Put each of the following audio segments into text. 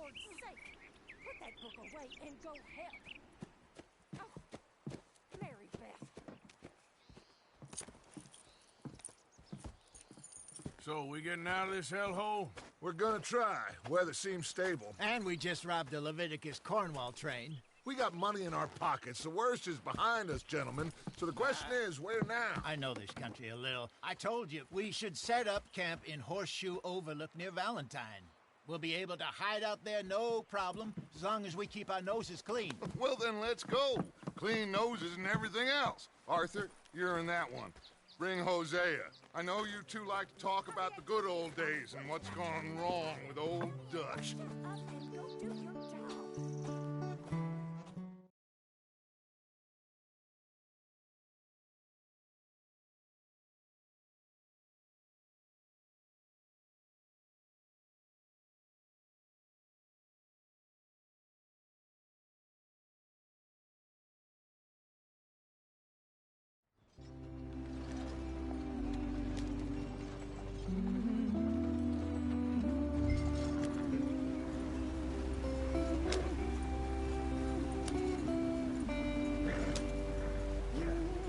Lord's sake! Put that book away and go help! Oh, Mary Beth. So, we getting out of this hellhole? We're gonna try. Weather seems stable. And we just robbed a Leviticus Cornwall train. We got money in our pockets. The worst is behind us, gentlemen. So the question is, where now? I know this country a little. I told you, we should set up camp in Horseshoe Overlook near Valentine. We'll be able to hide out there no problem, as long as we keep our noses clean. Well, then let's go. Clean noses and everything else. Arthur, you're in that one. Bring Hosea. I know you two like to talk about the good old days and what's gone wrong with old Dutch. Shut up and go do your job.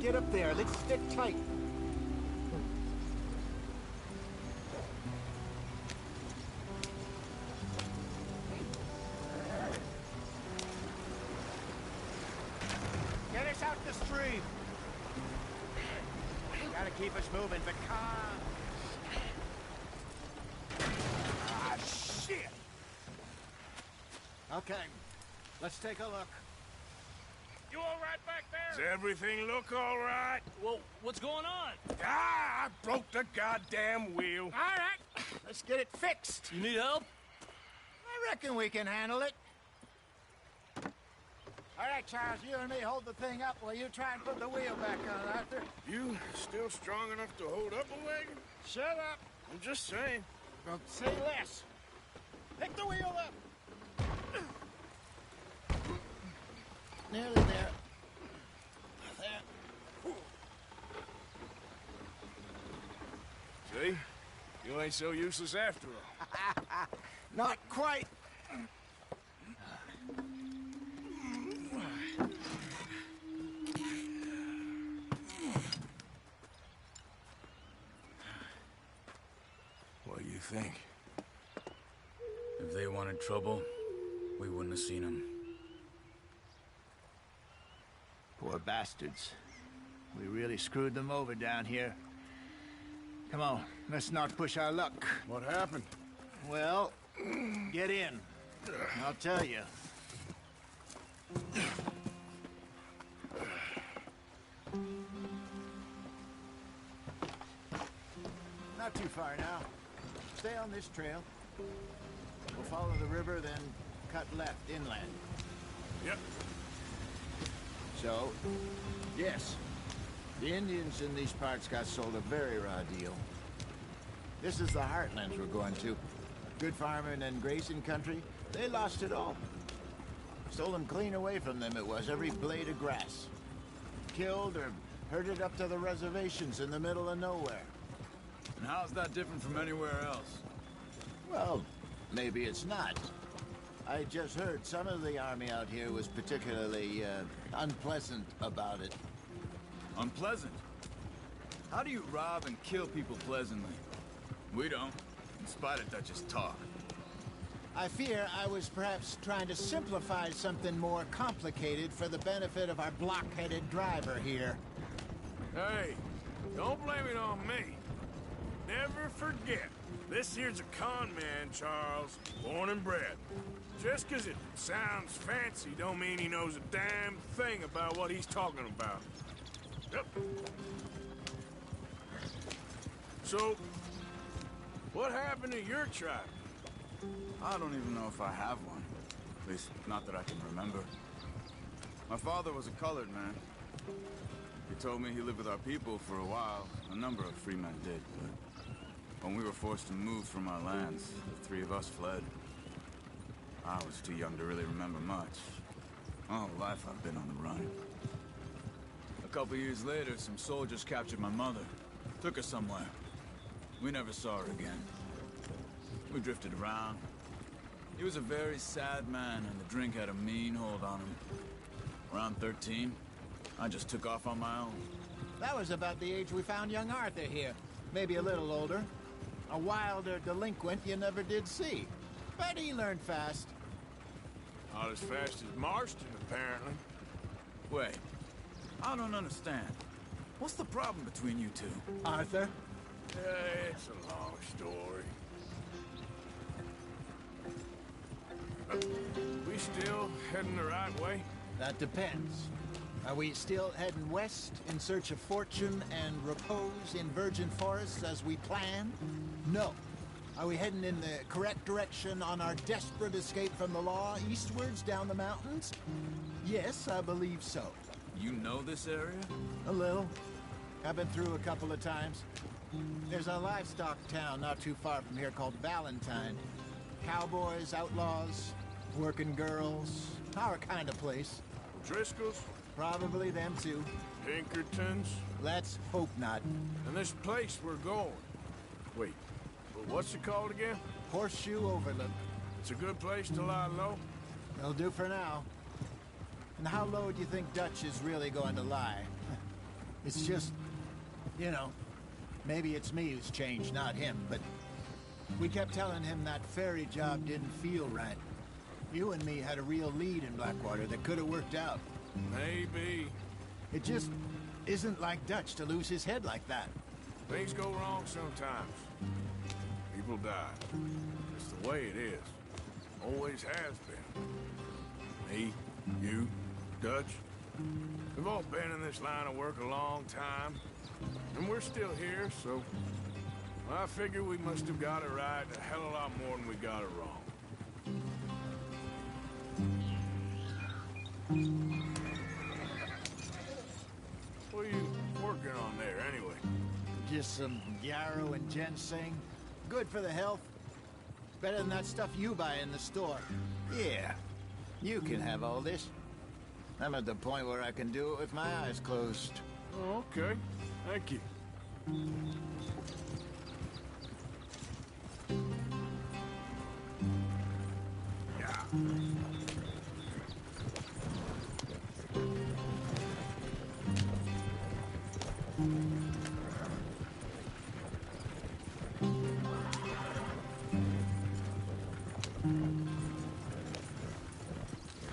Get up there, let's stick tight. Get us out the stream. Gotta keep us moving, but calm. Ah, shit! Okay, let's take a look. You all right back there? Does everything look all right? Well, what's going on? Ah, I broke the goddamn wheel. All right, let's get it fixed. You need help? I reckon we can handle it. All right, Charles, you and me hold the thing up while you try and put the wheel back on, Arthur. You still strong enough to hold up a wagon? Shut up. I'm just saying. Don't say less. Pick the wheel up. Nearly there. There. See? You ain't so useless after all. Not quite. What do you think? If they wanted trouble, we wouldn't have seen them. Poor bastards. We really screwed them over down here. Come on, let's not push our luck. What happened? Well, get in. I'll tell you. Not too far now. Stay on this trail. We'll follow the river, then cut left inland. Yep. So, yes, the Indians in these parts got sold a very raw deal. This is the heartlands we're going to. Good farming and grazing country, they lost it all. Stole them clean away from them, it was, every blade of grass. Killed or herded up to the reservations in the middle of nowhere. And how's that different from anywhere else? Well, maybe it's not. I just heard some of the army out here was particularly, unpleasant about it. Unpleasant? How do you rob and kill people pleasantly? We don't, in spite of Dutch's talk. I fear I was perhaps trying to simplify something more complicated for the benefit of our block-headed driver here. Hey, don't blame it on me. Never forget, this here's a con man, Charles, born and bred. Just 'cause it sounds fancy don't mean he knows a damn thing about what he's talking about. Yep. So, what happened to your tribe? I don't even know if I have one. At least, not that I can remember. My father was a colored man. He told me he lived with our people for a while. A number of free men did, but when we were forced to move from our lands, the three of us fled. I was too young to really remember much. All life I've been on the run. A couple years later, some soldiers captured my mother. Took her somewhere. We never saw her again. We drifted around. He was a very sad man, and the drink had a mean hold on him. Around 13, I just took off on my own. That was about the age we found young Arthur here. Maybe a little older. A wilder delinquent you never did see. But he learned fast. Not as fast as Marston, apparently. Wait, I don't understand. What's the problem between you two? Arthur? It's a long story. We still heading the right way? That depends. Are we still heading west in search of fortune and repose in virgin forests as we planned? No. Are we heading in the correct direction on our desperate escape from the law eastwards down the mountains? Yes, I believe so. You know this area? A little. I've been through a couple of times. There's a livestock town not too far from here called Valentine. Cowboys, outlaws, working girls, our kind of place. Driscoll's? Probably them too. Pinkertons? Let's hope not. And this place we're going. Wait, but what's it called again? Horseshoe Overlook. It's a good place to lie low? They'll do for now. And how low do you think Dutch is really going to lie? It's just, you know, maybe it's me who's changed, not him, but we kept telling him that ferry job didn't feel right. You and me had a real lead in Blackwater that could have worked out. Maybe. It just isn't like Dutch to lose his head like that. Things go wrong sometimes. People die. It's the way it is. Always has been. Me, you, Dutch. We've all been in this line of work a long time. And we're still here, so... I figure we must have got it right a hell of a lot more than we got it wrong. What are you working on there, anyway? Just some yarrow and ginseng. Good for the health. Better than that stuff you buy in the store. Yeah, you can have all this. I'm at the point where I can do it with my eyes closed. Oh, okay. Thank you. Yeah.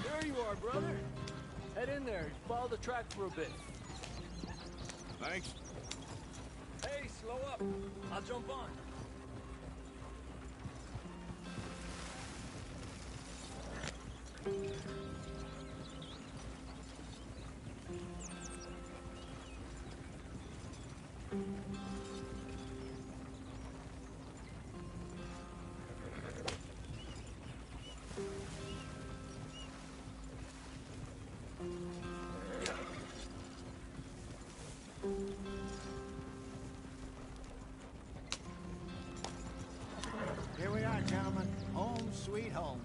There you are, brother. Head in there. Follow the track for a bit. Thanks. Hey, slow up. I'll jump on. Here we are, gentlemen. Home sweet home.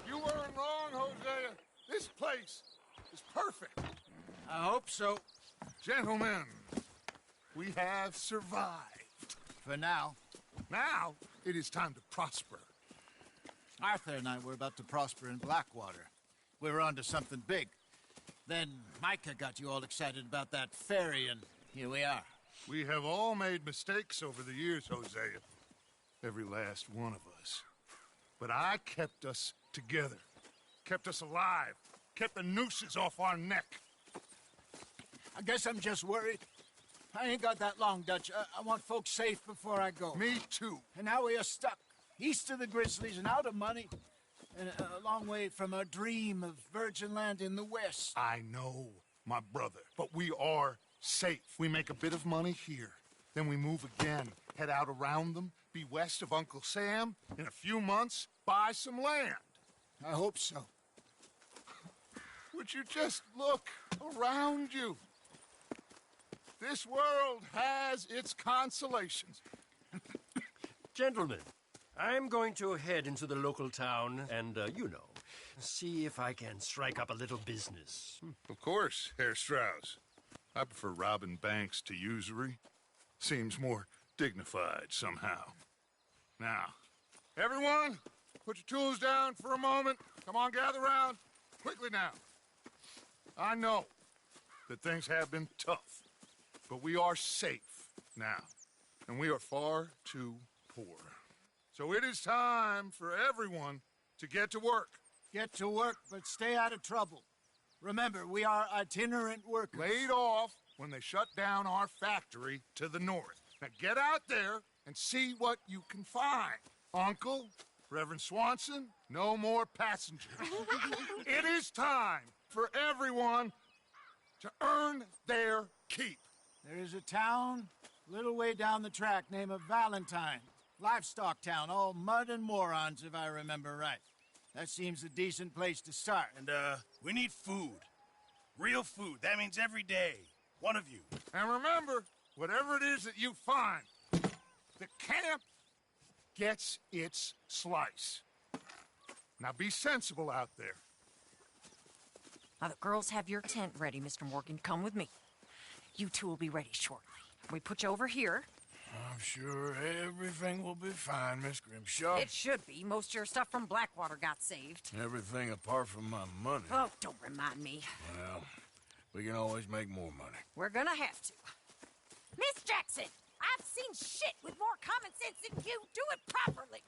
You weren't wrong, Hosea. This place is perfect. I hope so. Gentlemen, we have survived. For now. Now, it is time to prosper. Arthur and I were about to prosper in Blackwater. We were onto something big. Then Micah got you all excited about that ferry, and here we are. We have all made mistakes over the years, Hosea. Every last one of us. But I kept us together. Kept us alive. Kept the nooses off our neck. I guess I'm just worried. I ain't got that long, Dutch. I want folks safe before I go. Me too. And now we are stuck, east of the Grizzlies and out of money, and a long way from our dream of virgin land in the west. I know, my brother. But we are safe. We make a bit of money here. Then we move again, head out around them, be west of Uncle Sam. In a few months, buy some land. I hope so. Would you just look around you? This world has its consolations. Gentlemen, I'm going to head into the local town and, see if I can strike up a little business. Of course, Herr Strauss. I prefer robbing banks to usury. Seems more dignified somehow. Now, everyone, put your tools down for a moment. Come on, gather round. Quickly now. I know that things have been tough, but we are safe now, and we are far too poor. So it is time for everyone to get to work. Get to work, but stay out of trouble. Remember, we are itinerant workers. Laid off when they shut down our factory to the north. Now get out there and see what you can find. Uncle, Reverend Swanson, no more passengers. It is time for everyone to earn their keep. There is a town a little way down the track named Valentine. Livestock town, all mud and morons, if I remember right. That seems a decent place to start. And, we need food. Real food. That means every day. One of you. And remember, whatever it is that you find, the camp gets its slice. Now be sensible out there. Now, the girls have your tent ready, Mr. Morgan. Come with me. You two will be ready shortly. We put you over here. I'm sure everything will be fine, Miss Grimshaw. It should be. Most of your stuff from Blackwater got saved. Everything apart from my money. Oh, don't remind me. Well, we can always make more money. We're gonna have to. Miss Jackson, I've seen shit with more common sense than you. Do it properly.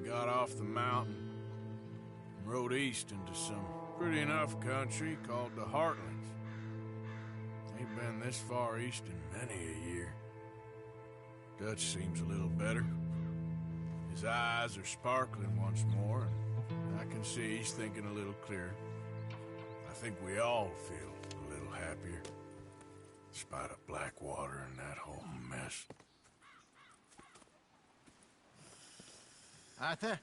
Got off the mountain and rode east into some pretty enough country called the Heartlands. Ain't been this far east in many a year. Dutch seems a little better. His eyes are sparkling once more, and I can see he's thinking a little clearer. I think we all feel a little happier, in spite of Blackwater and that whole mess. Arthur?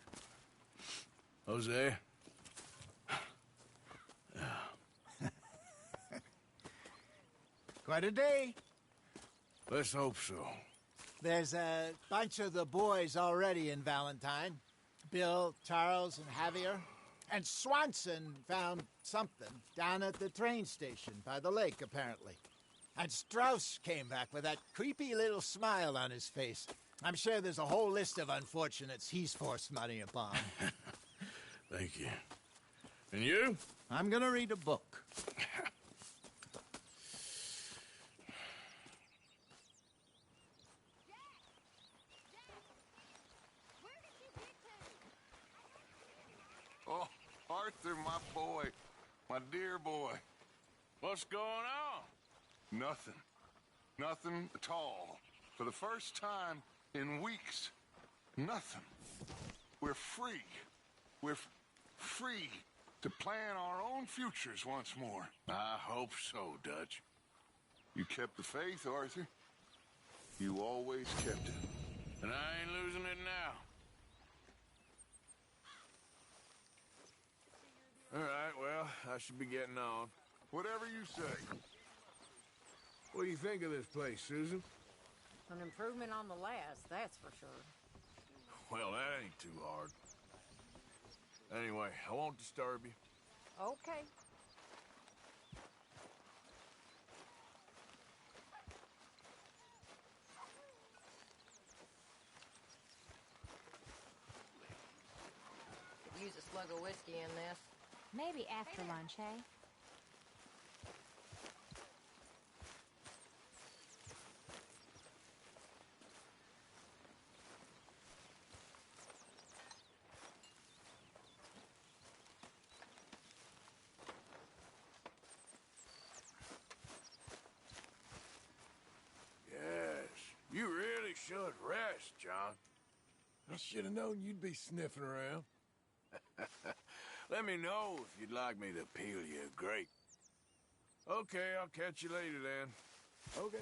Jose? Quite a day. Let's hope so. There's a bunch of the boys already in Valentine. Bill, Charles, and Javier. And Swanson found something down at the train station by the lake, apparently. And Strauss came back with that creepy little smile on his face. I'm sure there's a whole list of unfortunates he's forced money upon. Thank you. And you? I'm gonna read a book. Oh, Arthur, my boy. My dear boy. What's going on? Nothing. Nothing at all. For the first time in weeks, nothing. We're free. We're free to plan our own futures once more. I hope so, Dutch. You kept the faith, Arthur. You always kept it. And I ain't losing it now. All right, well, I should be getting on. Whatever you say. What do you think of this place, Susan? An improvement on the last, that's for sure. Well, that ain't too hard. Anyway, I won't disturb you. Okay. Could use a slug of whiskey in this. Maybe after lunch, eh? You really should rest, John. I should have known you'd be sniffing around. Let me know if you'd like me to peel you a grape. Okay, I'll catch you later then. Okay.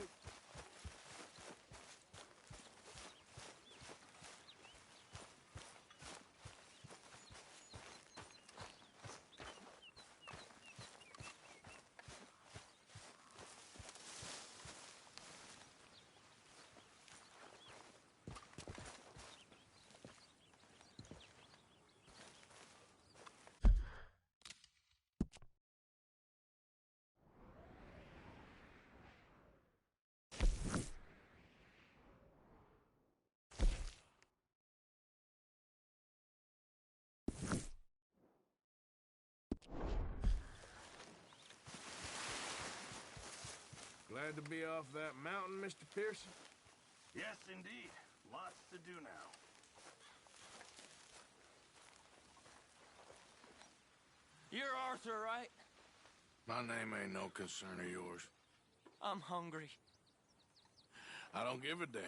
Glad to be off that mountain, Mr. Pearson? Yes, indeed. Lots to do now. You're Arthur, right? My name ain't no concern of yours. I'm hungry. I don't give a damn.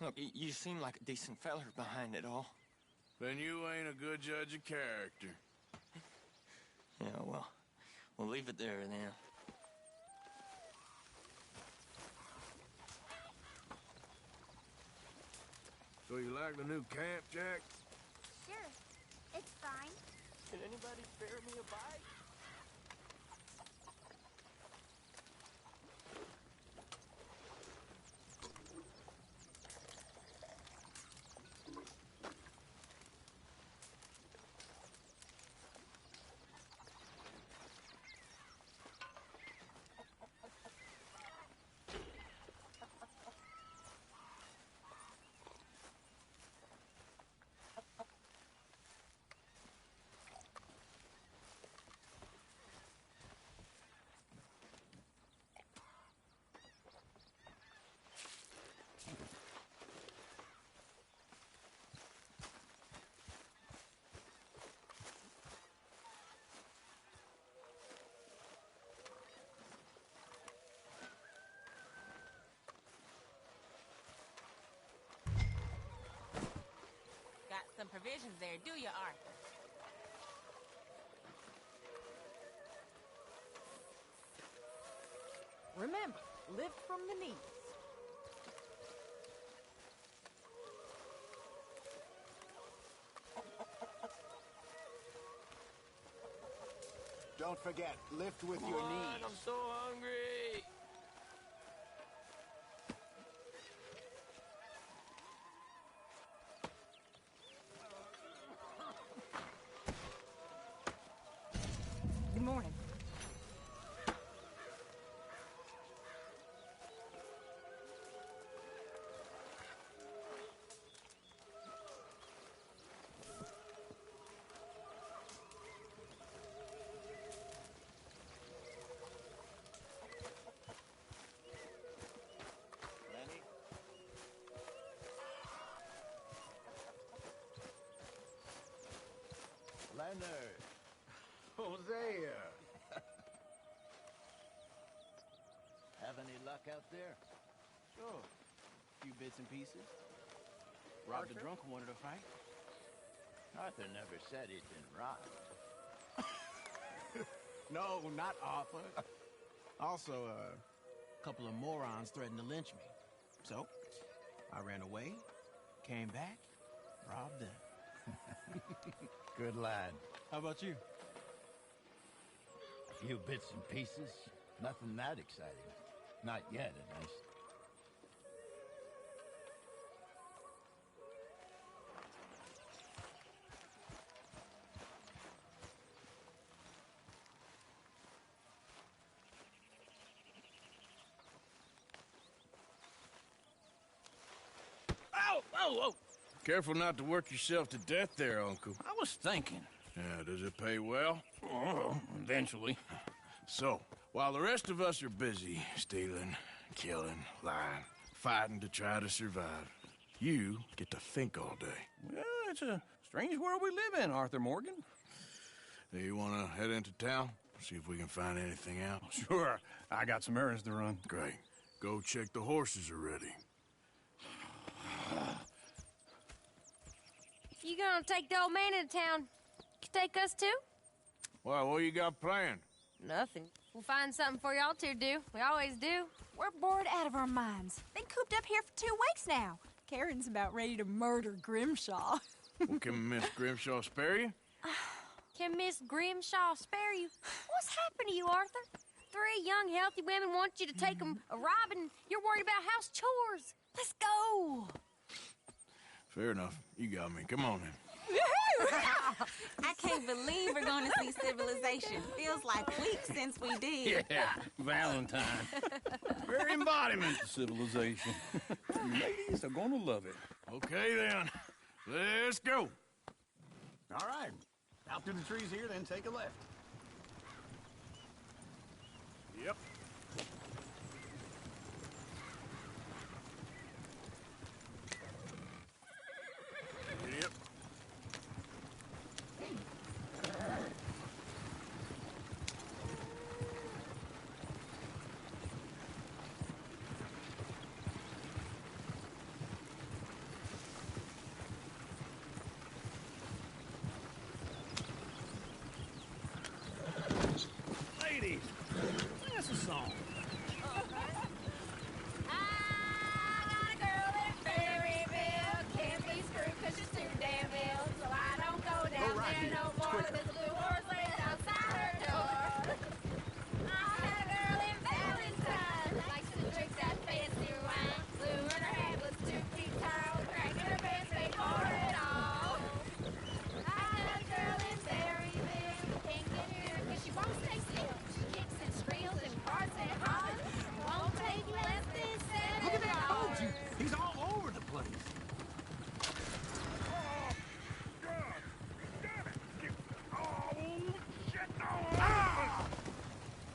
Look, you seem like a decent feller behind it all. Then you ain't a good judge of character. Yeah, well, we'll leave it there then. So you like the new camp, Jack? Sure. It's fine. Can anybody spare me a bite? Got some provisions there, do you, Arthur? Remember, lift from the knees. Don't forget, lift with your knees. I'm so hungry. Good morning. Lenny? Leonard. Hosea. Have any luck out there? Sure. Few bits and pieces. Robbed a drunk who wanted to fight. Arthur never said he'd been robbed. No, not Arthur. Also, a couple of morons threatened to lynch me. So, I ran away, came back, robbed them. Good lad. How about you? A few bits and pieces. Nothing that exciting. Not yet, at least. Ow! Whoa, whoa! Careful not to work yourself to death there, Uncle. I was thinking. Yeah, does it pay well? Oh, eventually. So, while the rest of us are busy stealing, killing, lying, fighting to try to survive, you get to think all day. Well, it's a strange world we live in, Arthur Morgan. Hey, you want to head into town? See if we can find anything out? Sure. I got some errands to run. Great. Go check the horses are ready. If you gonna take the old man into town, you take us too? Well, what you got planned? Nothing. We'll find something for y'all to do. We always do. We're bored out of our minds. Been cooped up here for 2 weeks now. Karen's about ready to murder Grimshaw. Well, can Miss Grimshaw spare you? Can Miss Grimshaw spare you? What's happened to you, Arthur? 3 young, healthy women want you to take them a robbing. You're worried about house chores. Let's go. Fair enough. You got me. Come on then. I can't believe we're going to see civilization. Feels like weeks since we did. Yeah, Valentine. Very embodiment of civilization. Ladies are gonna love it. Okay then. Let's go. All right. Out through the trees here, then take a left. Yep. Yep. Ladies, sing us a song. Look at that coach. He's all over the place.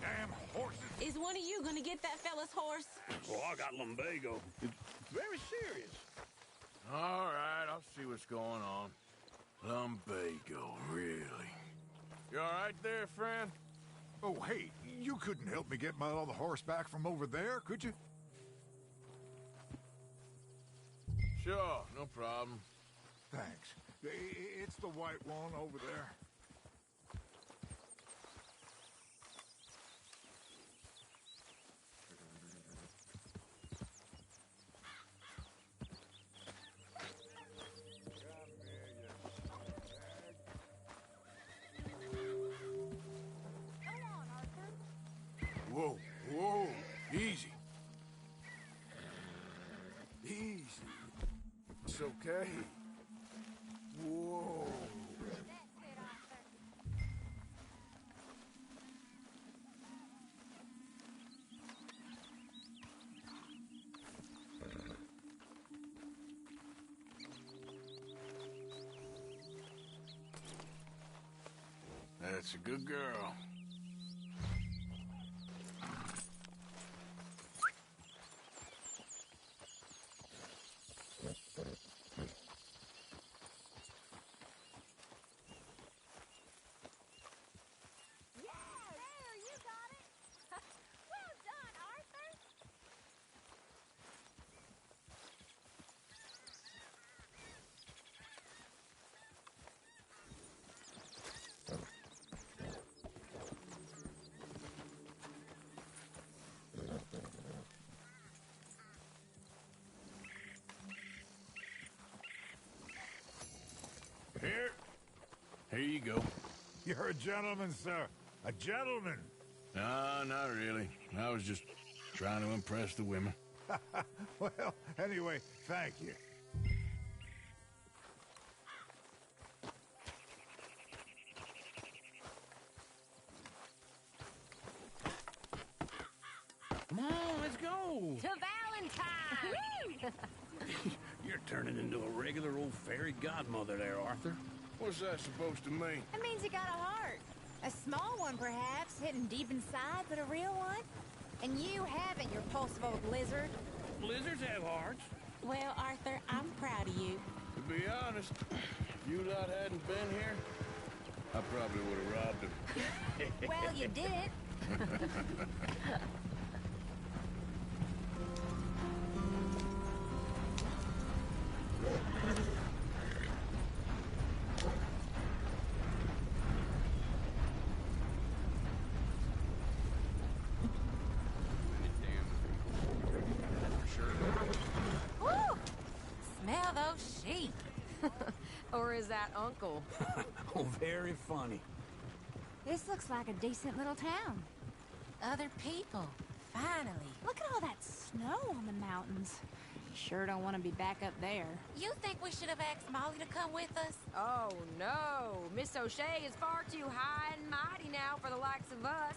Damn horses. Is one of you gonna get that fella's horse? Oh, I got lumbago. It's very serious. All right, I'll see what's going on. Lumbago, really? You all right there, friend? Oh, hey, you couldn't help me get my other horse back from over there, could you? Sure, no problem. Thanks. It's the white one over there. Whoa, whoa, easy. Easy. It's okay. Whoa. That's a good girl. Here you go. You're a gentleman, sir. A gentleman. No, not really. I was just trying to impress the women. Well, anyway, thank you. Come on, let's go. To Valentine! You're turning into a regular old fairy godmother there, Arthur. What's that supposed to mean? That means you got a heart. A small one, perhaps, hidden deep inside, but a real one. And you haven't, you repulsive old lizard. Lizards have hearts. Well, Arthur, I'm proud of you. To be honest, if you lot hadn't been here, I probably would have robbed him. Well, you did it. Woo! Smell those sheep. Or is that Uncle? Oh, very funny. This looks like a decent little town. Other people. Finally. Look at all that snow on the mountains. Sure don't want to be back up there. You think we should have asked Molly to come with us? Oh, no. Miss O'Shea is far too high and mighty now for the likes of us.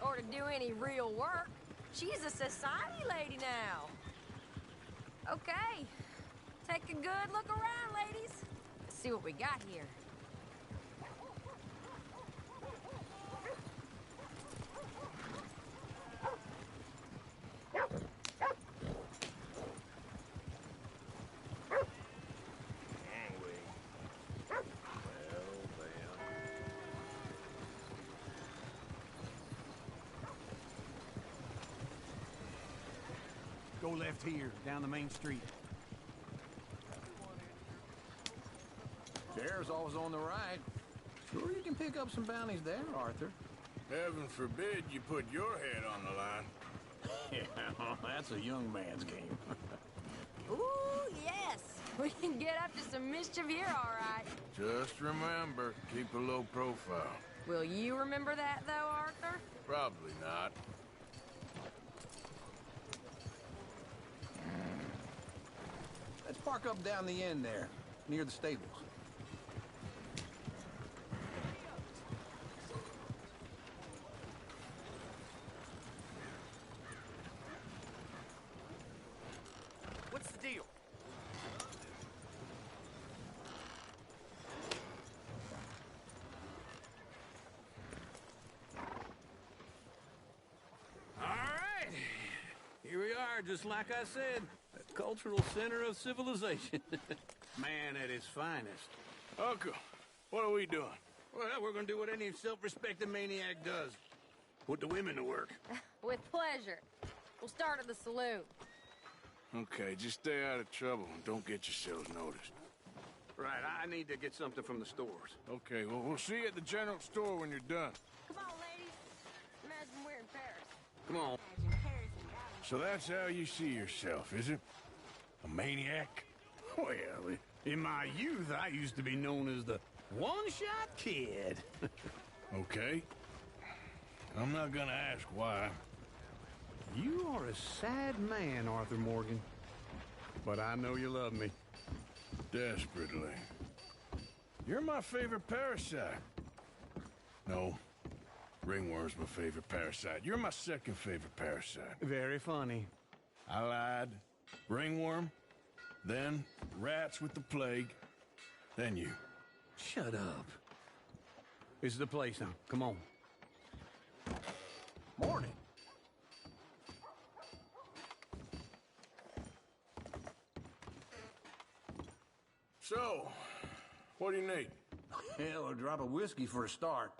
Or to do any real work. She's a society lady now. Okay. Take a good look around, ladies. Let's see what we got here. left here, down the main street. Sheriff's always on the right. Sure you can pick up some bounties there, Arthur. Heaven forbid you put your head on the line. Yeah, that's a young man's game. Ooh, yes. We can get up to some mischief here, all right. Just remember, keep a low profile. Will you remember that, though, Arthur? Probably not. Let's park up down the end there, near the stables. What's the deal? All right. Here we are, just like I said. The cultural center of civilization. Man at his finest. Uncle, what are we doing? Well, we're gonna do what any self-respecting maniac does. Put the women to work. With pleasure. We'll start at the saloon. Okay, just stay out of trouble and don't get yourselves noticed. Right, I need to get something from the stores. Okay, well, we'll see you at the general store when you're done. Come on, ladies. Imagine we're in Paris. Come on. So that's how you see yourself, is it? A maniac? Well, in my youth, I used to be known as the one-shot kid. Okay. I'm not gonna ask why. You are a sad man, Arthur Morgan. But I know you love me. Desperately. You're my favorite parasite. No. Ringworm's my favorite parasite. You're my second favorite parasite. Very funny. I lied. Ringworm. Then rats with the plague. Then you. Shut up. This is the place now. Come on. Morning. So, what do you need? Hell, a drop of whiskey for a start.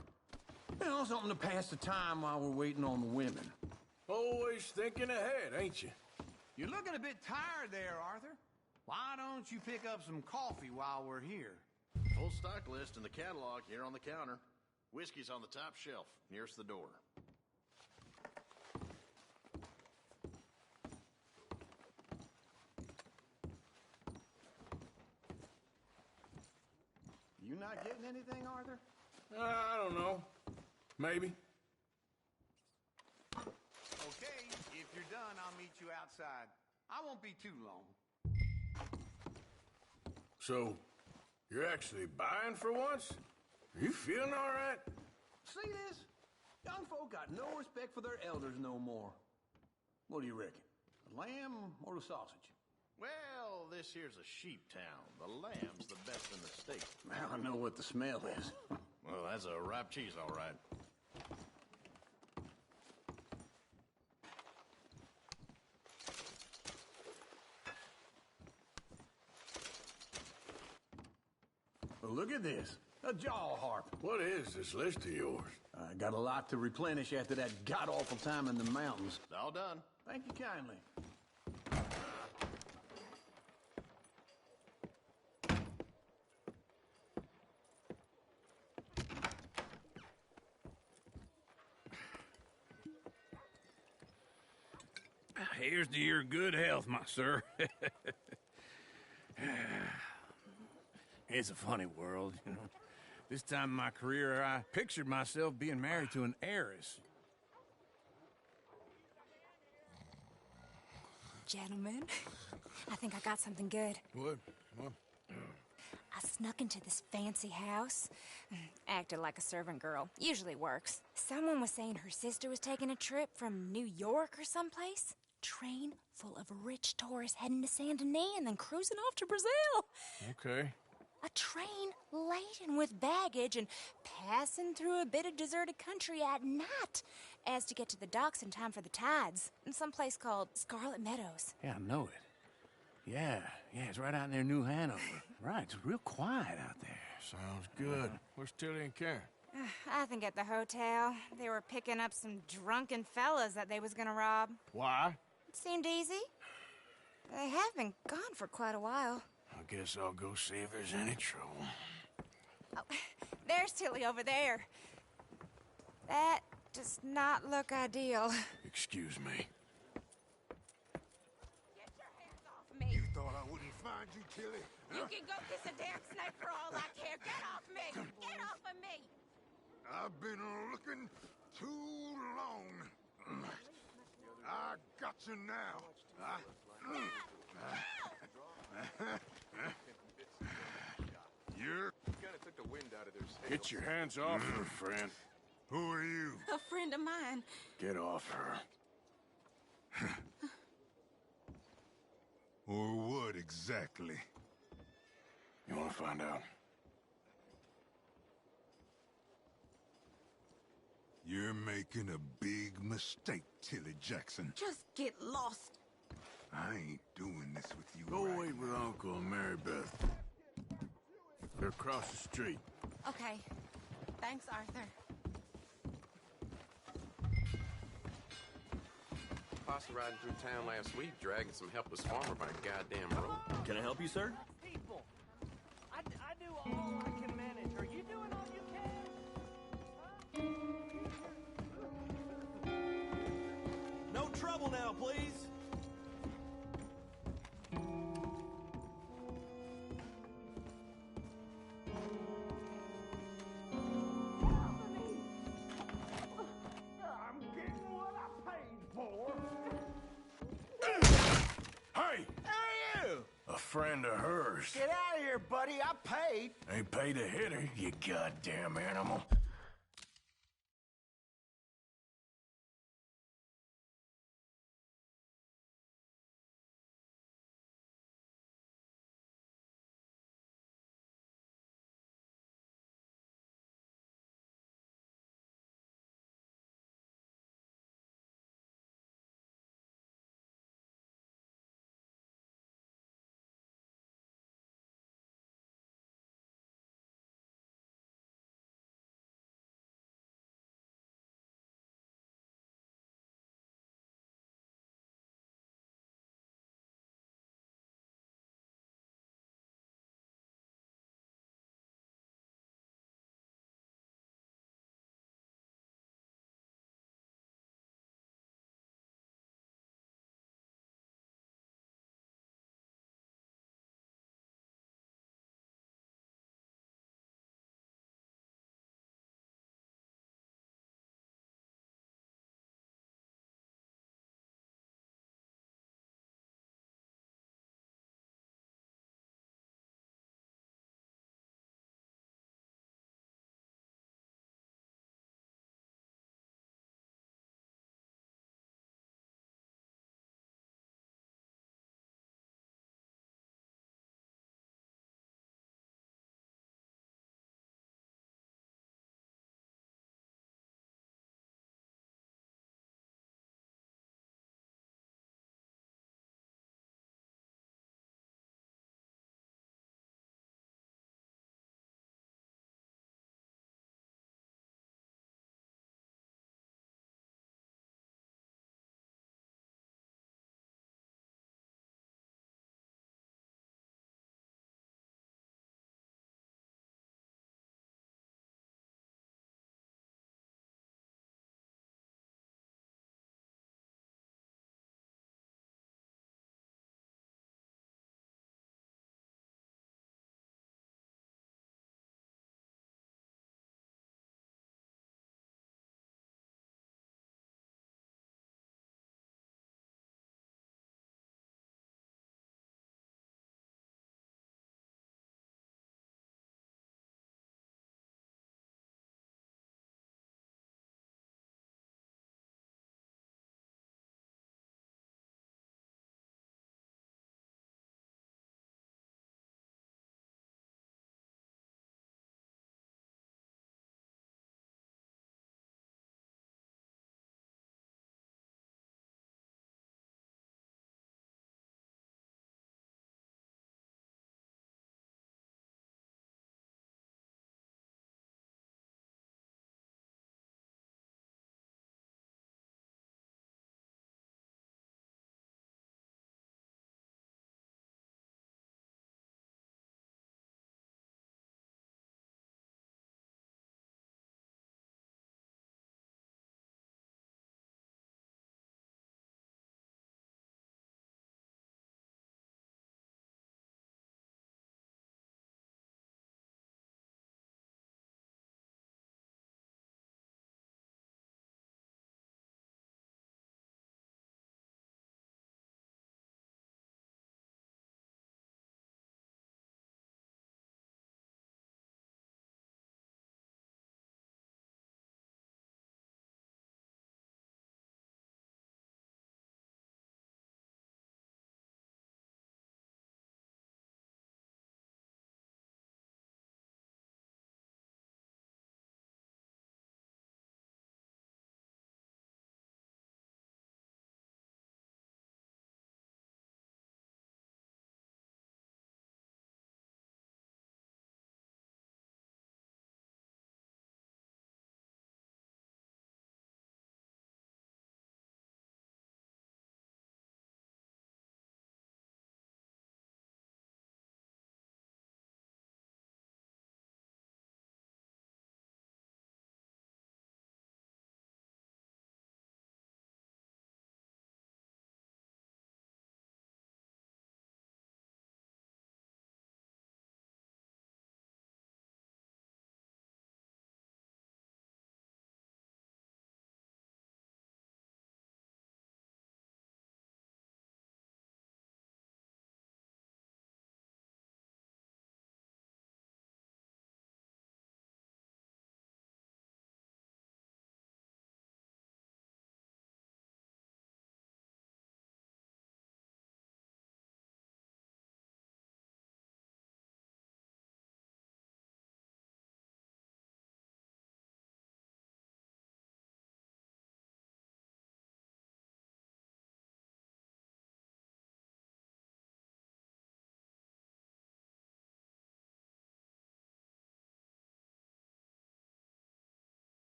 You know, something to pass the time while we're waiting on the women. Always thinking ahead, ain't you? You're looking a bit tired there, Arthur. Why don't you pick up some coffee while we're here? Full stock list in the catalog here on the counter. Whiskey's on the top shelf, nearest the door. You not getting anything, Arthur? I don't know. Maybe. Okay, if you're done, I'll meet you outside. I won't be too long. So, you're actually buying for once? Are you feeling all right? See this? Young folk got no respect for their elders no more. What do you reckon? The lamb or the sausage? Well, this here's a sheep town. The lamb's the best in the state. Now I know what the smell is. Well, that's a ripe cheese, all right. Well, look at this. A jaw harp. What is this list of yours? I got a lot to replenish after that god-awful time in the mountains. All done. Thank you kindly. Here's to your good health, my sir. It's a funny world, you know. This time in my career, I pictured myself being married to an heiress. Gentlemen, I think I got something good. What? I snuck into this fancy house, acted like a servant girl. Usually works. Someone was saying her sister was taking a trip from New York or someplace. Train full of rich tourists heading to Saint Denis and then cruising off to Brazil. Okay. A train laden with baggage and passing through a bit of deserted country at night as to get to the docks in time for the tides in some place called Scarlet Meadows. Yeah, I know it. Yeah, it's right out near New Hanover. Right, it's real quiet out there. Sounds good. Where's Tilly and Karen? I think at the hotel. They were picking up some drunken fellas that they was gonna rob. Why? It seemed easy. They have been gone for quite a while. I guess I'll go see if there's any trouble. Oh, there's Tilly over there. That does not look ideal. Excuse me. Me. You thought I wouldn't find you, Tilly? You can go kiss a damn snake for all I care. Get off me! Get off of me! I've been looking too long. I got you now. You're... Kinda took the wind out of their sails. Get your hands off her, friend. Who are you? A friend of mine. Get off her. Or what exactly? You want to find out? You're making a big mistake, Tilly Jackson. Just get lost. I ain't doing this with you. Go right wait with now. Uncle and Mary Beth. They're across the street. Okay. Thanks, Arthur. Posse riding through town last week, dragging some helpless farmer by a goddamn rope. Can I help you, sir? People, I do all I can manage. Are you doing all you can? No trouble now, please. I'm getting what I paid for. Hey! Hey, you! A friend of hers. Get out of here, buddy. I paid. Ain't paid to hit her, you goddamn animal.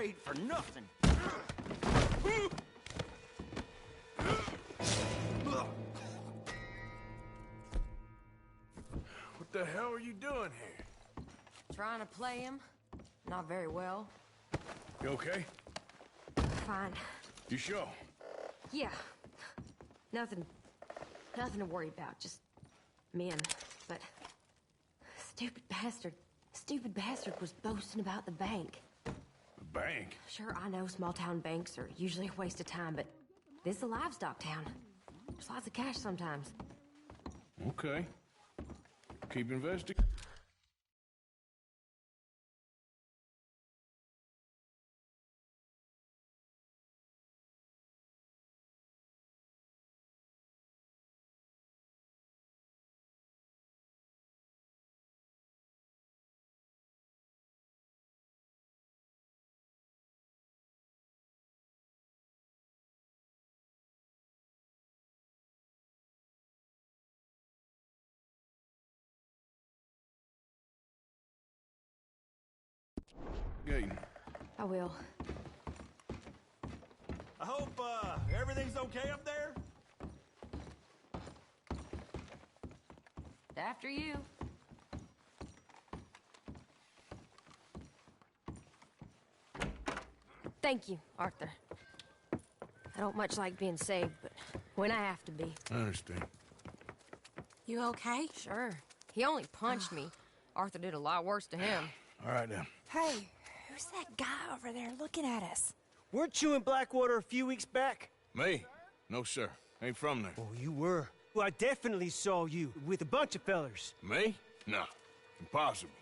paid for nothing. What the hell are you doing here? Trying to play him. Not very well. You okay? Fine. You sure? Yeah. Nothing to worry about. Just men. But stupid bastard was boasting about the bank. The bank? Sure, I know small town banks are usually a waste of time, but this is a livestock town. There's lots of cash sometimes. Okay. Keep investigating. I will. I hope, everything's okay up there? After you. Thank you, Arthur. I don't much like being saved, but when I have to be. I understand. You okay? Sure. He only punched me. Arthur did a lot worse to him. All right, then. Hey, who's that guy over there looking at us? Weren't you in Blackwater a few weeks back? Me? No, sir. Ain't from there. Oh, you were. Well, I definitely saw you with a bunch of fellers. Me? No. Impossible.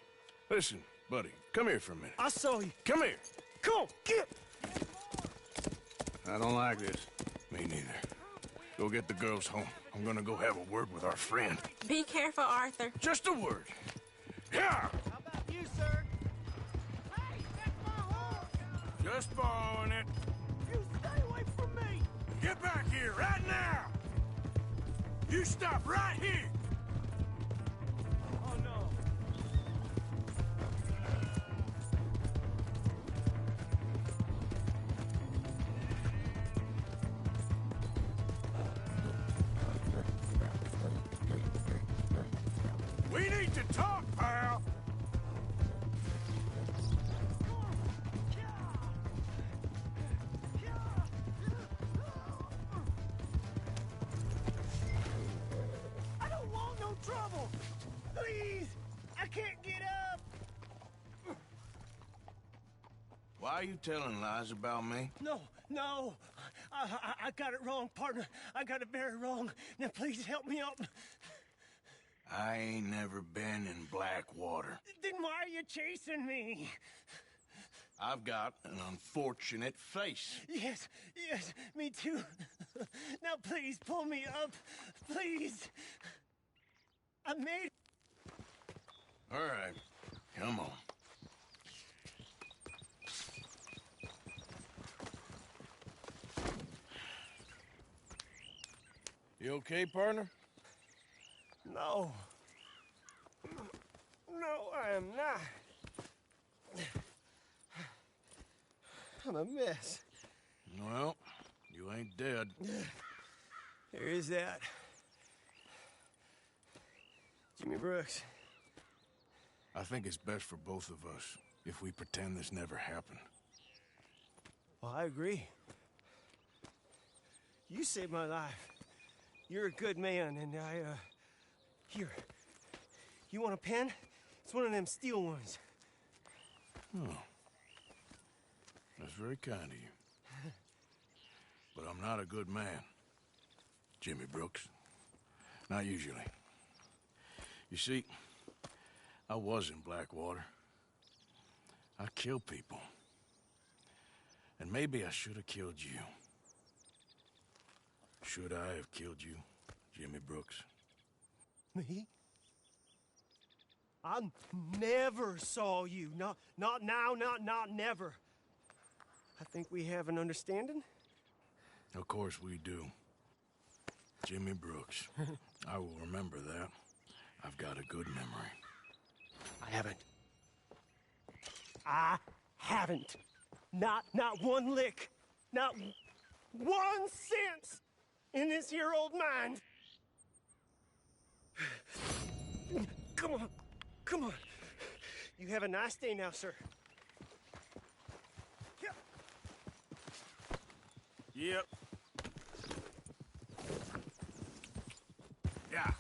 Listen, buddy, come here for a minute. I saw you. Come here. Come on, get! I don't like this. Me neither. Go get the girls home. I'm gonna go have a word with our friend. Be careful, Arthur. Just a word. Yeah! How about you, sir? Hey, that's my horse! Just following it. You stay away from me! Get back here right now! You stop right here! Oh, no. We need to talk, pal! I don't want no trouble! Please! I can't get up! Why are you telling lies about me? No. I got it wrong, partner. I got it very wrong. Now, please help me out. I ain't never been in Blackwater. Then why are you chasing me? I've got an unfortunate face. Yes, me too. Now, please, pull me up. Please. I made it. All right, come on. You okay, partner? No. No, I am not. I'm a mess. Well, you ain't dead. There is that. Jimmy Brooks. I think it's best for both of us if we pretend this never happened. Well, I agree. You saved my life. You're a good man, and here. You want a pen? It's one of them steel ones. Oh. That's very kind of you. But I'm not a good man, Jimmy Brooks. Not usually. You see, I was in Blackwater. I killed people. And maybe I should have killed you. Should I have killed you, Jimmy Brooks? Me? I never saw you. Not now, not never. I think we have an understanding? Of course we do. Jimmy Brooks. I will remember that. I've got a good memory. I haven't. Not one lick. Not 1 cent in this here old mind. Come on. Come on. You have a nice day now, sir. Yep. Yeah.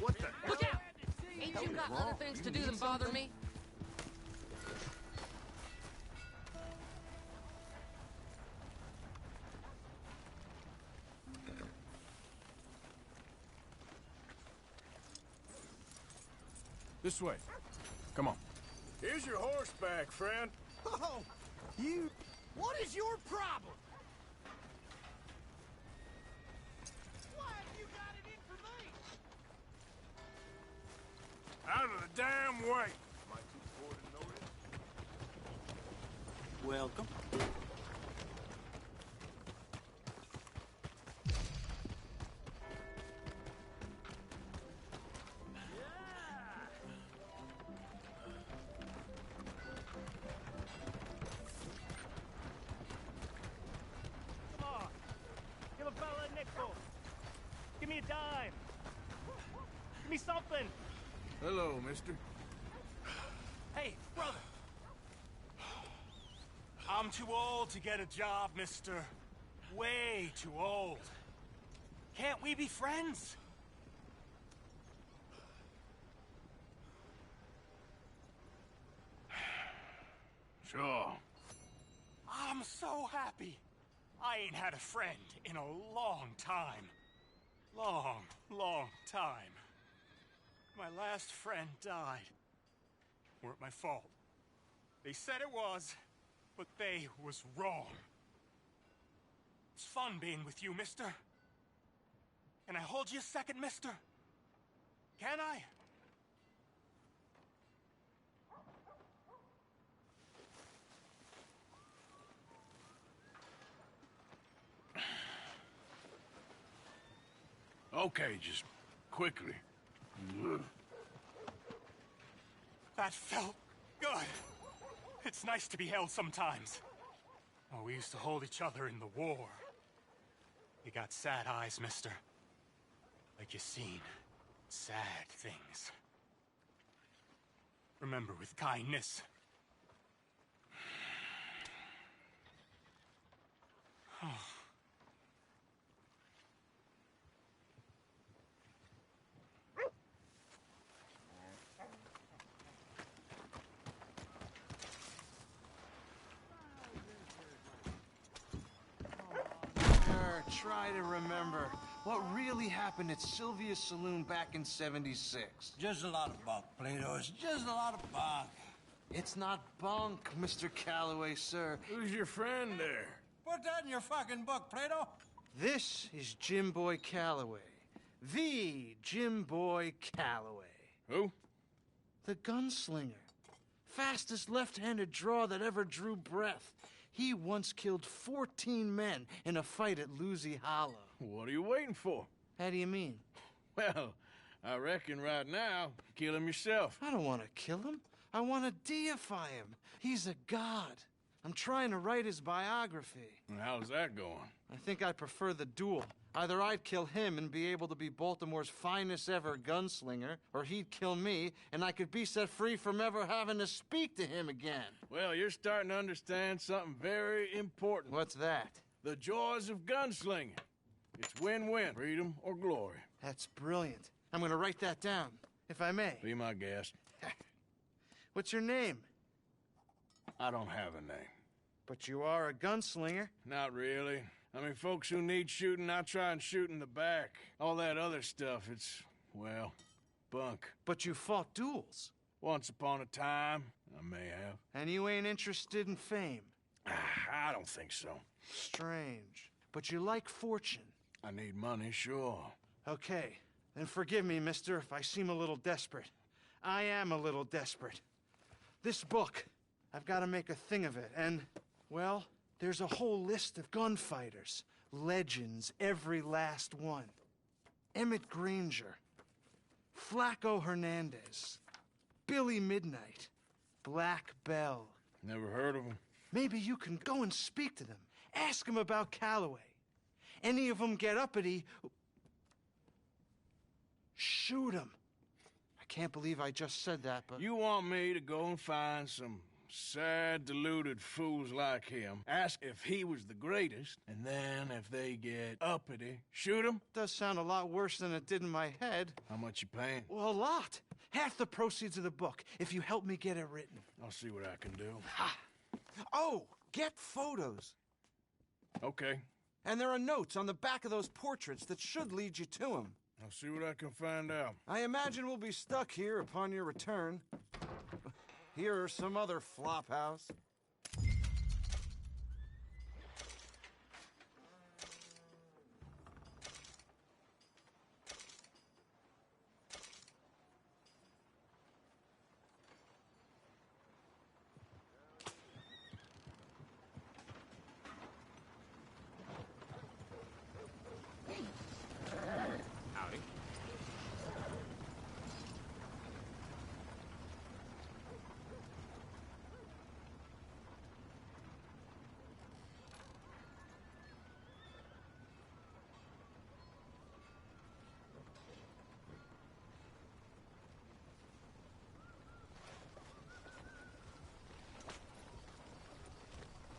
What the? Look out! Ain't you got other things to do than bother me? This way. Come on. Here's your horseback, friend. Oh, you... What is your problem? Why have you got it in for me? Out of the damn way. Am I too poor to notice? Welcome. Come on. Give a fella a nickel. Give me a dime. Give me something. Hello, mister. Hey, brother. I'm too old to get a job, mister. Way too old. Can't we be friends? Sure. I'm so happy. I ain't had a friend in a long time. Long time. My last friend died. Weren't my fault. They said it was, but they was wrong. It's fun being with you, mister. Can I hold you a second, mister? Can I? Okay, just quickly. That felt good. It's nice to be held sometimes. Oh, we used to hold each other in the war. You got sad eyes, mister. Like you seen sad things. Remember with kindness. Try to remember what really happened at Sylvia's Saloon back in '76. Just a lot of bunk, Plato. It's just a lot of bunk. It's not bunk, Mr. Calloway, sir. Who's your friend there? Put that in your fucking book, Plato. This is Jim Boy Calloway. The Jim Boy Calloway. Who? The gunslinger. Fastest left-handed draw that ever drew breath. He once killed 14 men in a fight at Lucy Hollow. What are you waiting for? How do you mean? Well, I reckon right now, kill him yourself. I don't want to kill him. I want to deify him. He's a god. I'm trying to write his biography. And how's that going? I think I prefer the duel. Either I'd kill him and be able to be Baltimore's finest ever gunslinger, or he'd kill me and I could be set free from ever having to speak to him again. Well, you're starting to understand something very important. What's that? The joys of gunslinging. It's win-win, freedom or glory. That's brilliant. I'm gonna write that down, if I may. Be my guest. What's your name? I don't have a name. But you are a gunslinger. Not really. I mean, folks who need shooting, I try and shoot in the back. All that other stuff, it's, well, bunk. But you fought duels. Once upon a time, I may have. And you ain't interested in fame. I don't think so. Strange. But you like fortune. I need money, sure. Okay, And forgive me, mister, if I seem a little desperate. I am a little desperate. This book, I've got to make a thing of it, and, well, there's a whole list of gunfighters. Legends, every last one. Emmett Granger, Flaco Hernandez, Billy Midnight, Black Bell. Never heard of him. Maybe you can go and speak to them. Ask them about Calloway. Any of them get uppity, shoot them. I can't believe I just said that, but... You want me to go and find some sad, deluded fools like him, ask if he was the greatest, and then if they get uppity, shoot him? Does sound a lot worse than it did in my head. How much you paying? Well, a lot. Half the proceeds of the book, if you help me get it written. I'll see what I can do. Ha! Oh, get photos. Okay. And there are notes on the back of those portraits that should lead you to him. I'll see what I can find out. I imagine we'll be stuck here upon your return. Here or some other flop house.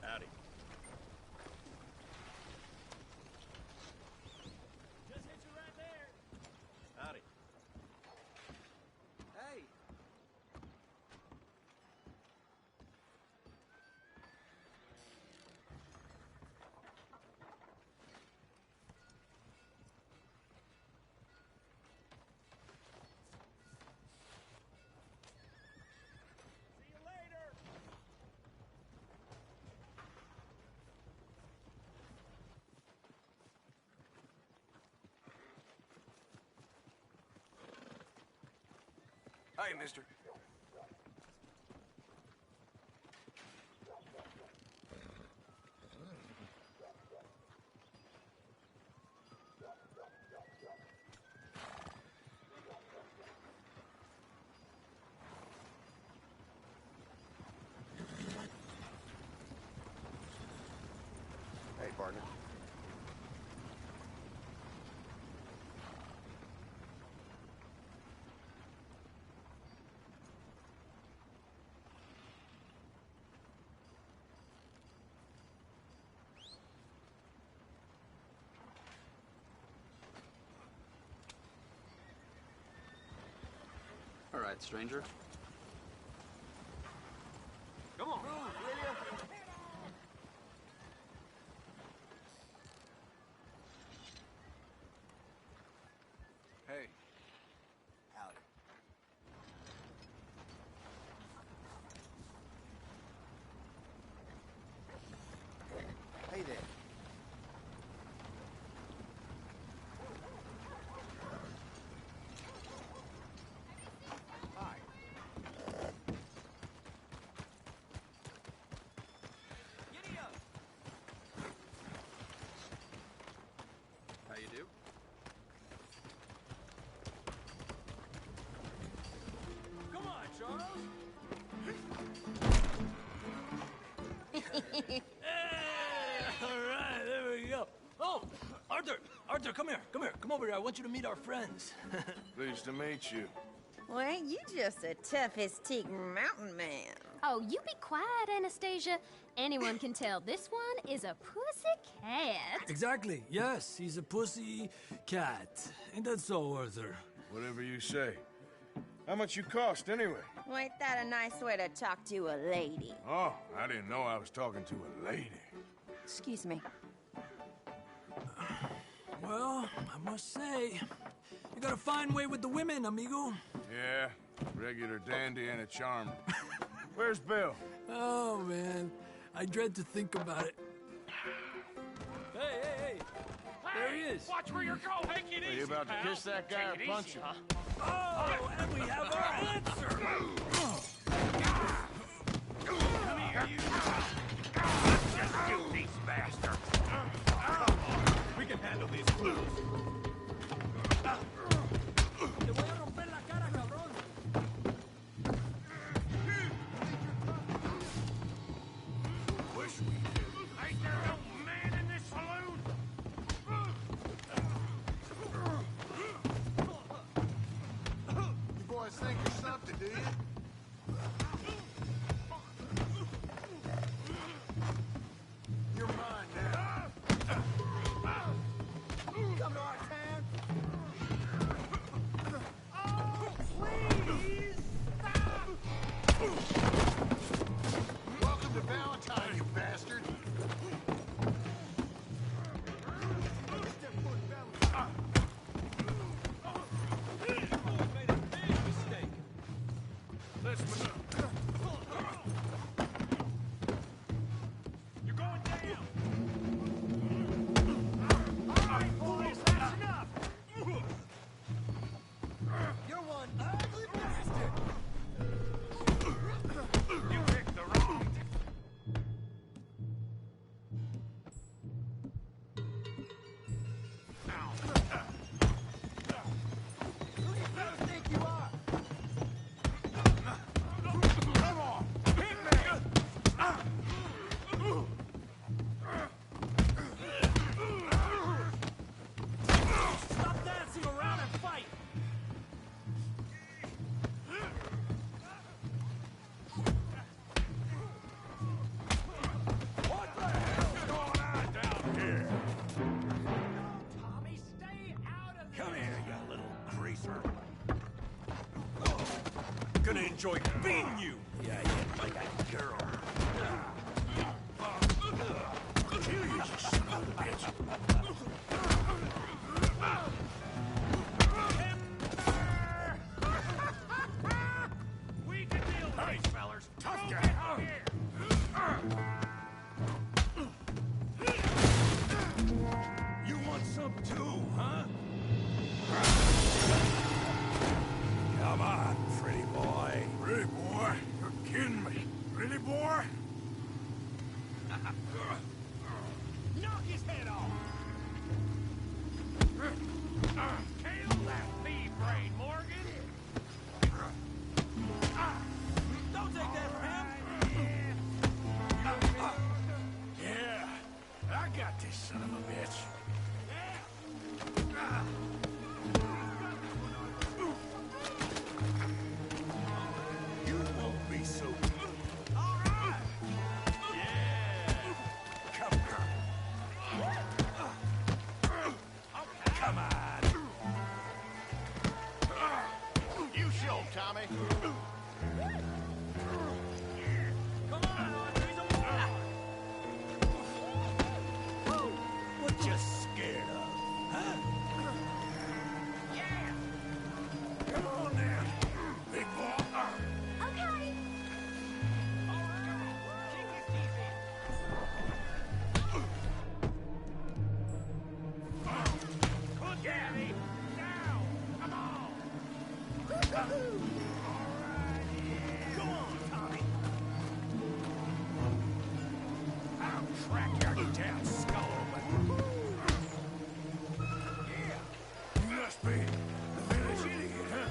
Howdy. Just hit you right there. Howdy. Hey. See you later. Hey, mister. Hey, partner. All right, stranger. Come on. Hey. Howdy. Hey there. Hi. Giddy up. How you do? Come on, Charles. All right, there we go. Oh, Arthur, come here, come over here. I want you to meet our friends. Pleased to meet you. Well, ain't you just a tough as teak mountain man? Oh, you be quiet, Anastasia. Anyone can tell this one is a pussy cat. Exactly. Yes, he's a pussy cat. Ain't that so, Arthur? Whatever you say. How much you cost, anyway? Well, ain't that a nice way to talk to a lady? Oh, I didn't know I was talking to a lady. Excuse me. Well, I must say, you got a fine way with the women, amigo. Yeah, regular dandy and a charmer. Where's Bill? Oh, man. I dread to think about it. Hey! There he is. Watch where you're going. Take it Are easy, you about to pal. kiss that guy or Take it punch easy, him? huh? Oh, and we have our answer. Come here, you. Just shoot these bastards. We can handle these fools. Te voy a romper la cara, cabrón. Wish we did. Ain't there no man in this saloon? You boys think you're something, do you? You're mine now. Come to our town. Oh, please stop! Welcome to Valentine, you bastard. Listen up. You're going down. All right, boys, that's enough. You're one ugly bastard. You picked the wrong. Who do you fellas think you are? Come on, hit me. Stop dancing around and fight. What the hell's going on down here? Tommy, stay out of this. Come here, you little greaser. Gonna enjoy beating you. Yeah, like that girl. We can deal with these fellers. Tough guy. Out here. You want some too, huh? Come on, pretty boy. Pretty boy? You're kidding me. Pretty boy? Knock his head off. Kill that bee brain, Morgan. Don't take that from him. Yeah, I got this son of a bitch. You won't be so. All right. Yeah. Come here. Come on. You show him, Tommy. Come on, Arthur. He's a winner. What you scared of, huh? Yeah. Come on now, big boy. Okay. All right. Kick his teeth in. Good Gabby. Now. Come on. Go on, Tommy. I'll crack your damn skull open. Yeah. You must be the village idiot, huh?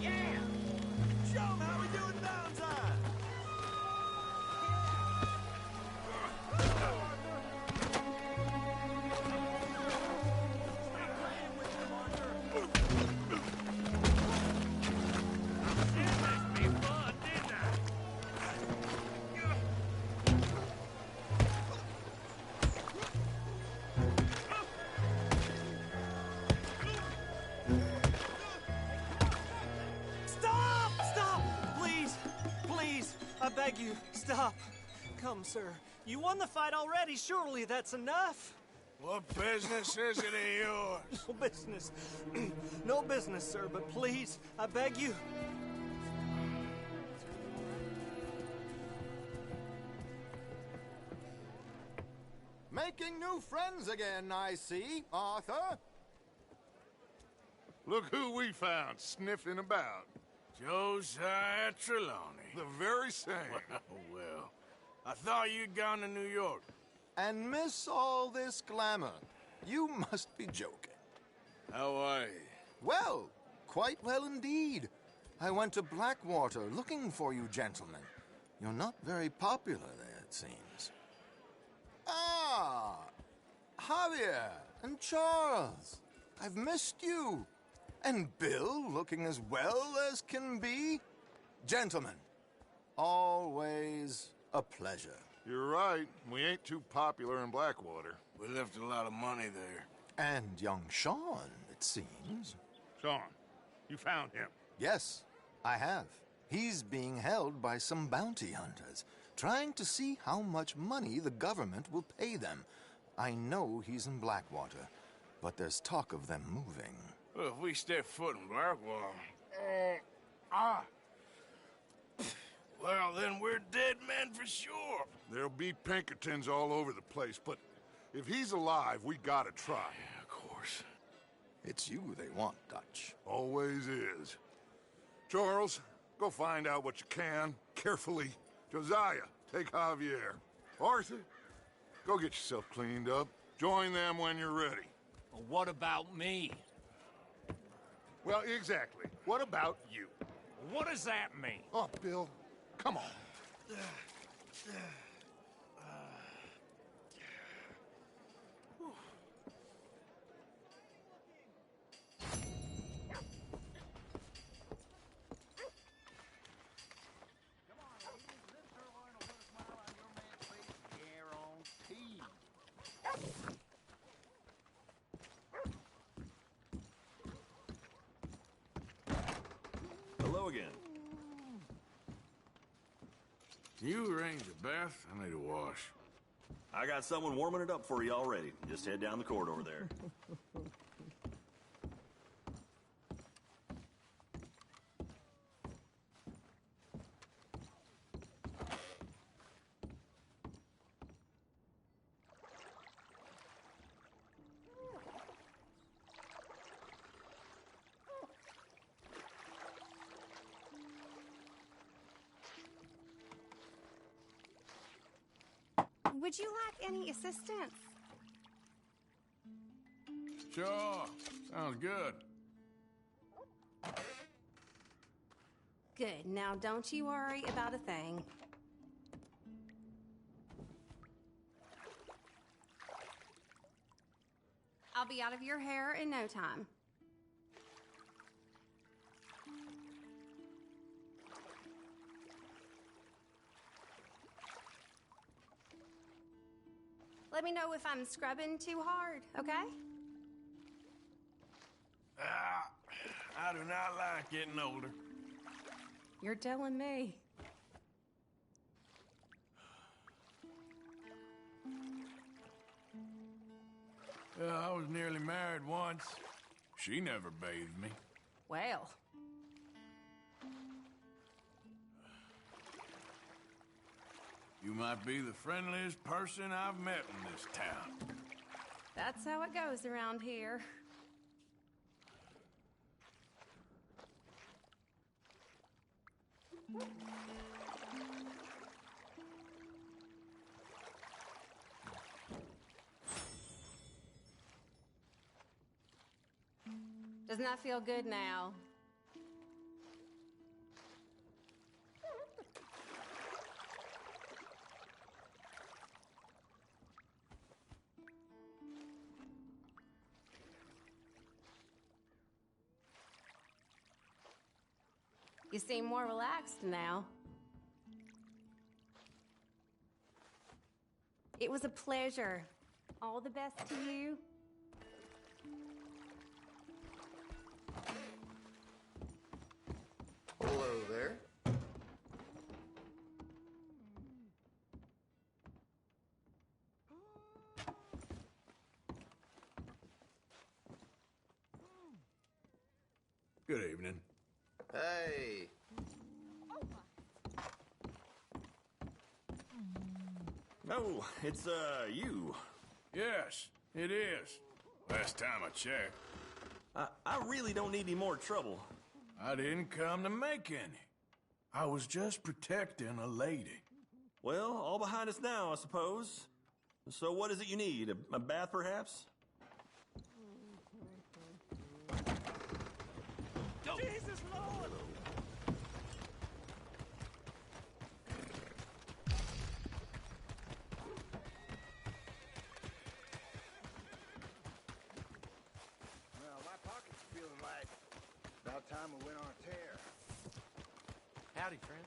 Yeah. Show him how we do it Valentine. Stop playing with him, Arthur. This must be fun, didn't I? Stop! Stop! Please! Please! I beg you, stop. Come, sir. You won the fight already. Surely that's enough. What business is it of yours? No business. No business, sir, but please, I beg you. Make Making new friends again, I see, Arthur. Look who we found sniffing about. Josiah Trelawney. The very same. Well, I thought you'd gone to New York. And miss all this glamour. You must be joking. How are you? Well, quite well indeed. I went to Blackwater looking for you gentlemen. You're not very popular there, it seems. Ah, Javier and Charles. I've missed you. And Bill looking as well as can be. Gentlemen, always a pleasure. You're right. We ain't too popular in Blackwater. We left a lot of money there. And young Sean, it seems. Sean, you found him? Yes, I have. He's being held by some bounty hunters, trying to see how much money the government will pay them. I know he's in Blackwater, but there's talk of them moving. Well, if we step foot in Blackwater... Well, then we're dead men for sure. There'll be Pinkertons all over the place, but if he's alive, we gotta try. Yeah, of course. It's you they want, Dutch. Always is. Charles, go find out what you can, carefully. Josiah, take Javier. Arthur, go get yourself cleaned up. Join them when you're ready. Well, what about me? Well, exactly. What about you? What does that mean? Oh, Bill, come on. Hello again. Can you arrange a bath? I need a wash. I got someone warming it up for you already. Just head down the corridor there. Would you like any assistance? Sure. Sounds good. Good. Now, don't you worry about a thing. I'll be out of your hair in no time. Let me know if I'm scrubbing too hard, okay? I do not like getting older. You're telling me. I was nearly married once. She never bathed me. Well. You might be the friendliest person I've met in this town. That's how it goes around here. Doesn't that feel good now? You seem more relaxed now. It was a pleasure. All the best to you. Hello there. Good evening. Hey. No, it's, you. Yes, it is. Last time I checked. I really don't need any more trouble. I didn't come to make any. I was just protecting a lady. Well, all behind us now, I suppose. So what is it you need? A bath, perhaps? Jesus Lord! Well, my pocket's feeling like about time we went on a tear. Howdy, friend.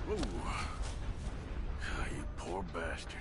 Ooh. You poor bastard.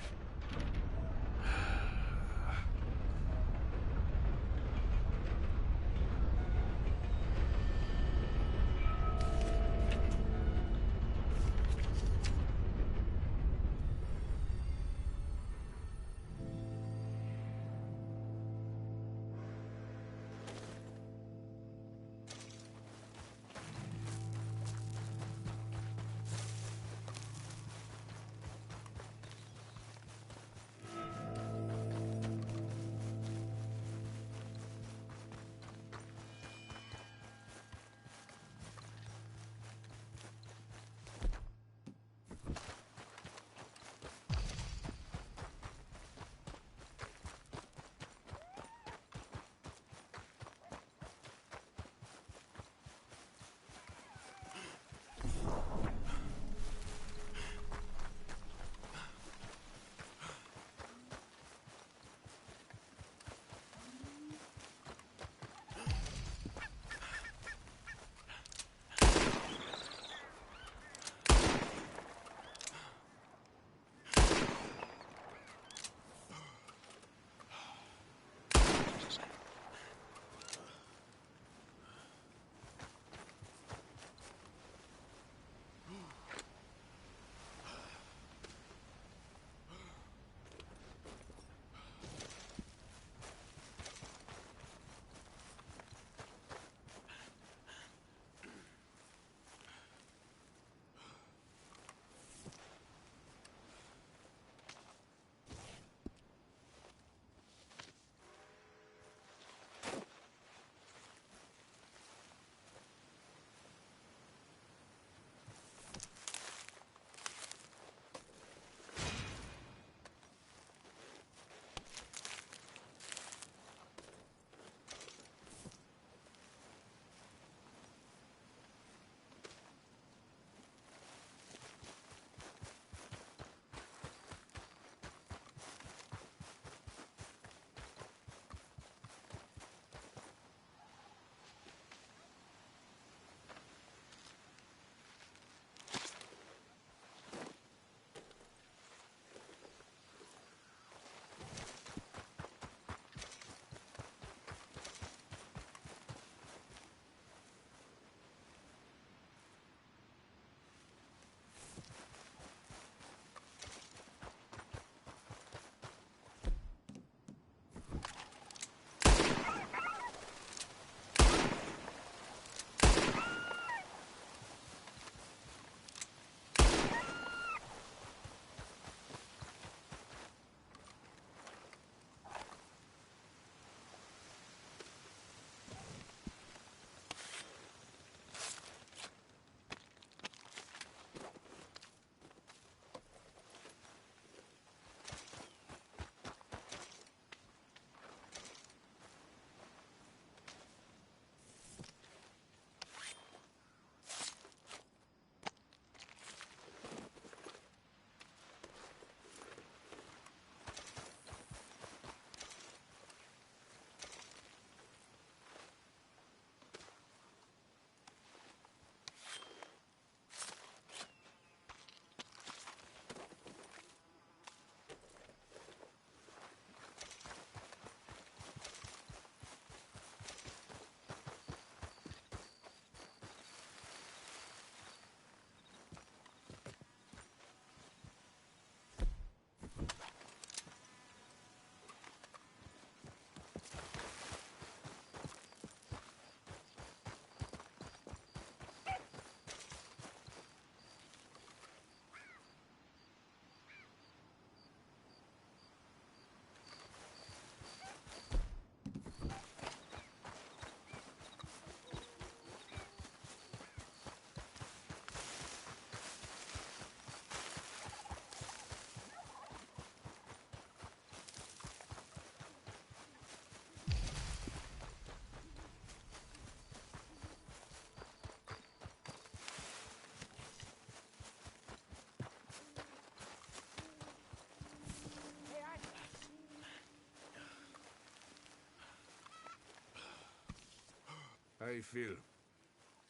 you feel?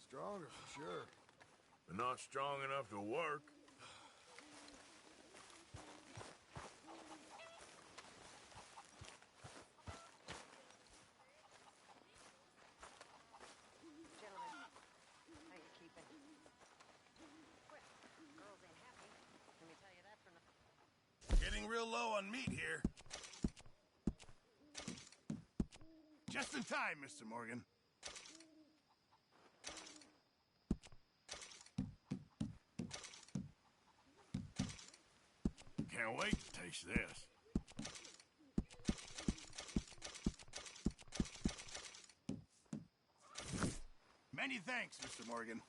Stronger, for sure. But not strong enough to work. Getting real low on meat here. Just in time, Mr. Morgan. Can't wait to taste this. Many thanks, Mr. Morgan.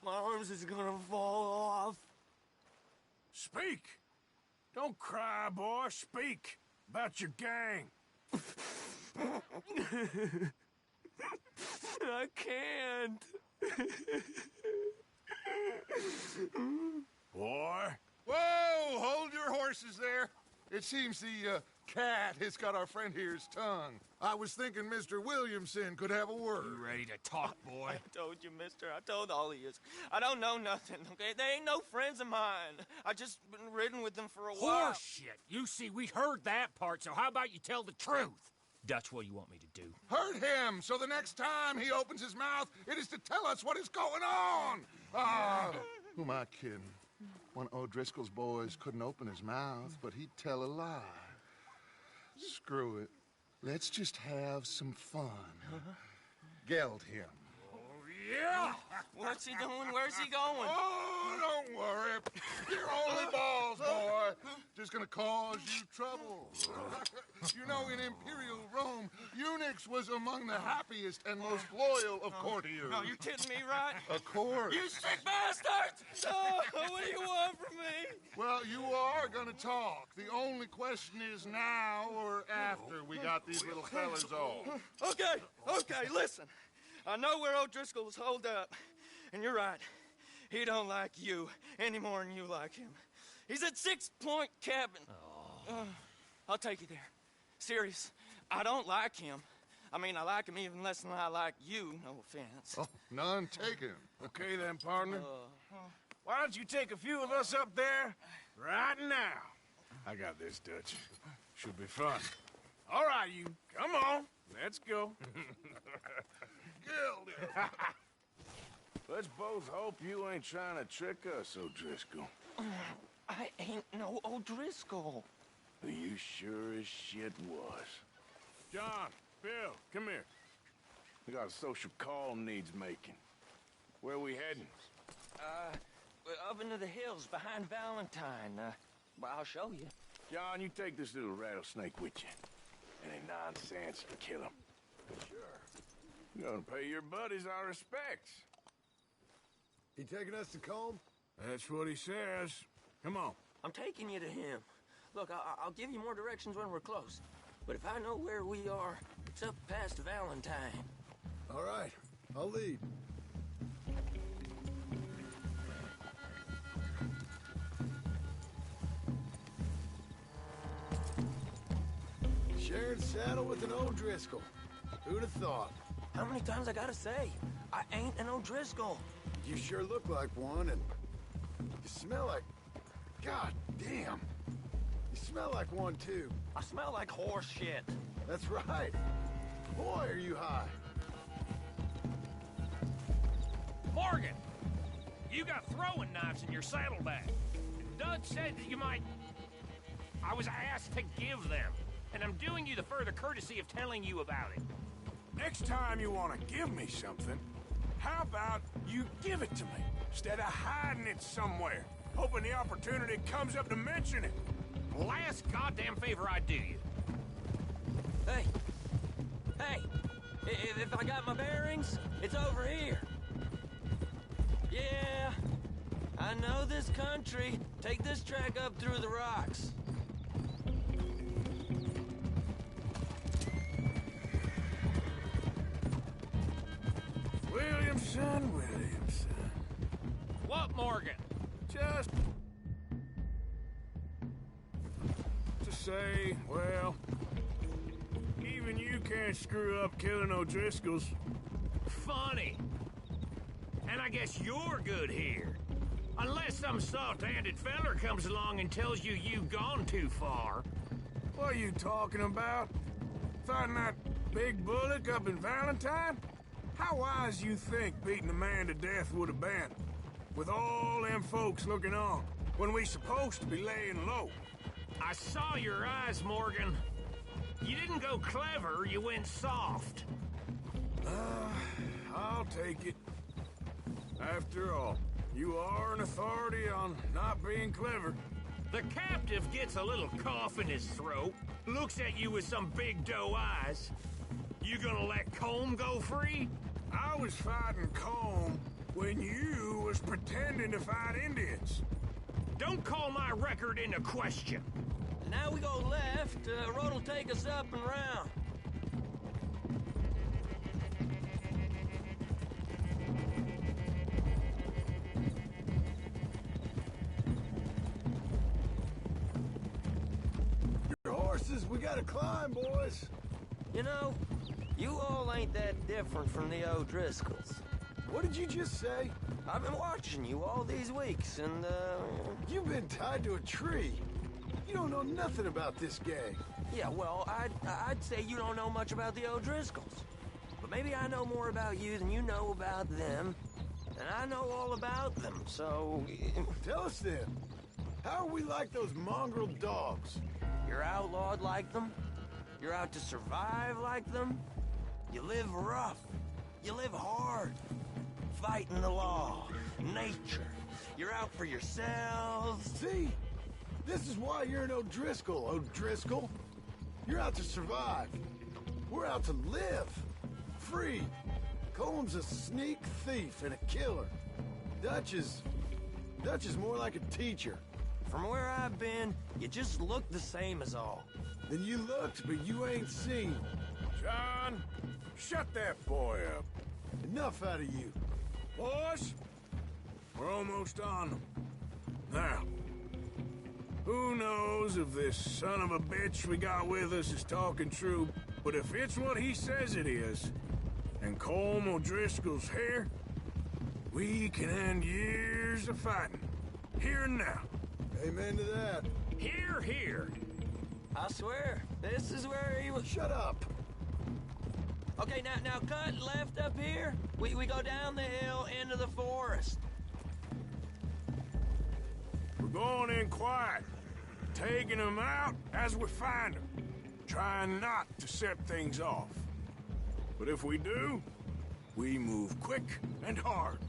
My arms is gonna fall off. Speak! Don't cry, boy. Speak about your gang. I can't. Boy. Whoa! Hold your horses there. It seems the cat has got our friend here's tongue. I was thinking Mr. Williamson could have a word. You ready to talk, boy? I told you, mister. I told all of you. I don't know nothing, okay? They ain't no friends of mine. I just been ridden with them for a while. Horse shit. You see, we heard that part, so how about you tell the truth? Dutch, what do you want me to do? Hurt him, so the next time he opens his mouth, it is to tell us what is going on. Ah, who am I kidding? One of O'Driscoll's boys couldn't open his mouth, but he'd tell a lie. Screw it. Let's just have some fun. Geld him. Yeah! What's he doing? Where's he going? Oh, don't worry. You're only balls, boy. Just gonna cause you trouble. You know, in Imperial Rome, eunuchs was among the happiest and most loyal of courtiers. No, you kidding me, right? Of course. You sick bastards! Oh, what do you want from me? Well, you are gonna talk. The only question is now or after we got these little fellas off. Okay, listen. I know where O'Driscoll's holed up, and you're right. He don't like you any more than you like him. He's at 6 Point Cabin. I'll take you there. Serious, I don't like him. I mean, I like him even less than I like you, no offense. Oh, none taken. Okay then, partner. Why don't you take a few of us up there right now? I got this, Dutch. Should be fun. All right, you. Come on. Let's go. Let's both hope you ain't trying to trick us, O'Driscoll. I ain't no O'Driscoll. You sure as shit was. John, Bill, come here. We got a social call needs making. Where we heading? Up into the hills behind Valentine. Well, I'll show you. John, you take this little rattlesnake with you. Any nonsense, kill him. Sure. You're gonna pay your buddies our respects. He taking us to Combe? That's what he says. Come on. I'm taking you to him. Look, I'll give you more directions when we're close. But if I know where we are, it's up past Valentine. All right, I'll lead. Sharing saddle with an O'Driscoll. Who'd have thought? How many times I gotta say? I ain't an O'Driscoll. You sure look like one, and you smell like... God damn. You smell like one, too. I smell like horse shit. That's right. Boy, are you high. Morgan! You got throwing knives in your saddlebag. Dud said that you might... I was asked to give them, and I'm doing you the further courtesy of telling you about it. Next time you want to give me something, how about you give it to me, instead of hiding it somewhere, hoping the opportunity comes up to mention it? Last goddamn favor I do you. Hey! Hey! If I got my bearings, it's over here. Yeah, I know this country. Take this track up through the rocks. Williamson. What, Morgan? Just to say, well, even you can't screw up killing O'Driscolls. Funny. And I guess you're good here. Unless some soft-handed feller comes along and tells you you've gone too far. What are you talking about? Fighting that big bullock up in Valentine? How wise you think beating a man to death would have been? With all them folks looking on, when we supposed to be laying low. I saw your eyes, Morgan. You didn't go clever, you went soft. I'll take it. After all, you are an authority on not being clever. The captive gets a little cough in his throat, looks at you with some big doe eyes. You gonna let Colm go free? I was fighting Colm when you was pretending to fight Indians. Don't call my record into question. Now we go left. Road will take us up and round. We gotta climb, boys. You know, you all ain't that different from the O'Driscolls. What did you just say? I've been watching you all these weeks, and, You've been tied to a tree. You don't know nothing about this gang. Yeah, well, I'd say you don't know much about the O'Driscolls. But maybe I know more about you than you know about them. And I know all about them, so... Tell us then. How are we like those mongrel dogs? You're outlawed like them. You're out to survive like them. You live rough. You live hard. Fighting the law, nature. You're out for yourselves. See? This is why you're an O'Driscoll, O'Driscoll. You're out to survive. We're out to live. Free. Colm's a sneak thief and a killer. Dutch is more like a teacher. From where I've been, you just look the same as all. Then you looked, but you ain't seen. John, shut that boy up. Enough out of you. Boys, we're almost on them. Now, who knows if this son of a bitch we got with us is talking true, but if it's what he says it is, and Colm O'Driscoll's here, we can end years of fighting. Here and now. Amen to that. Here, here. I swear, this is where he was... Shut up. Okay, now cut left up here. We go down the hill into the forest. We're going in quiet, taking them out as we find them, trying not to set things off. But if we do, we move quick and hard.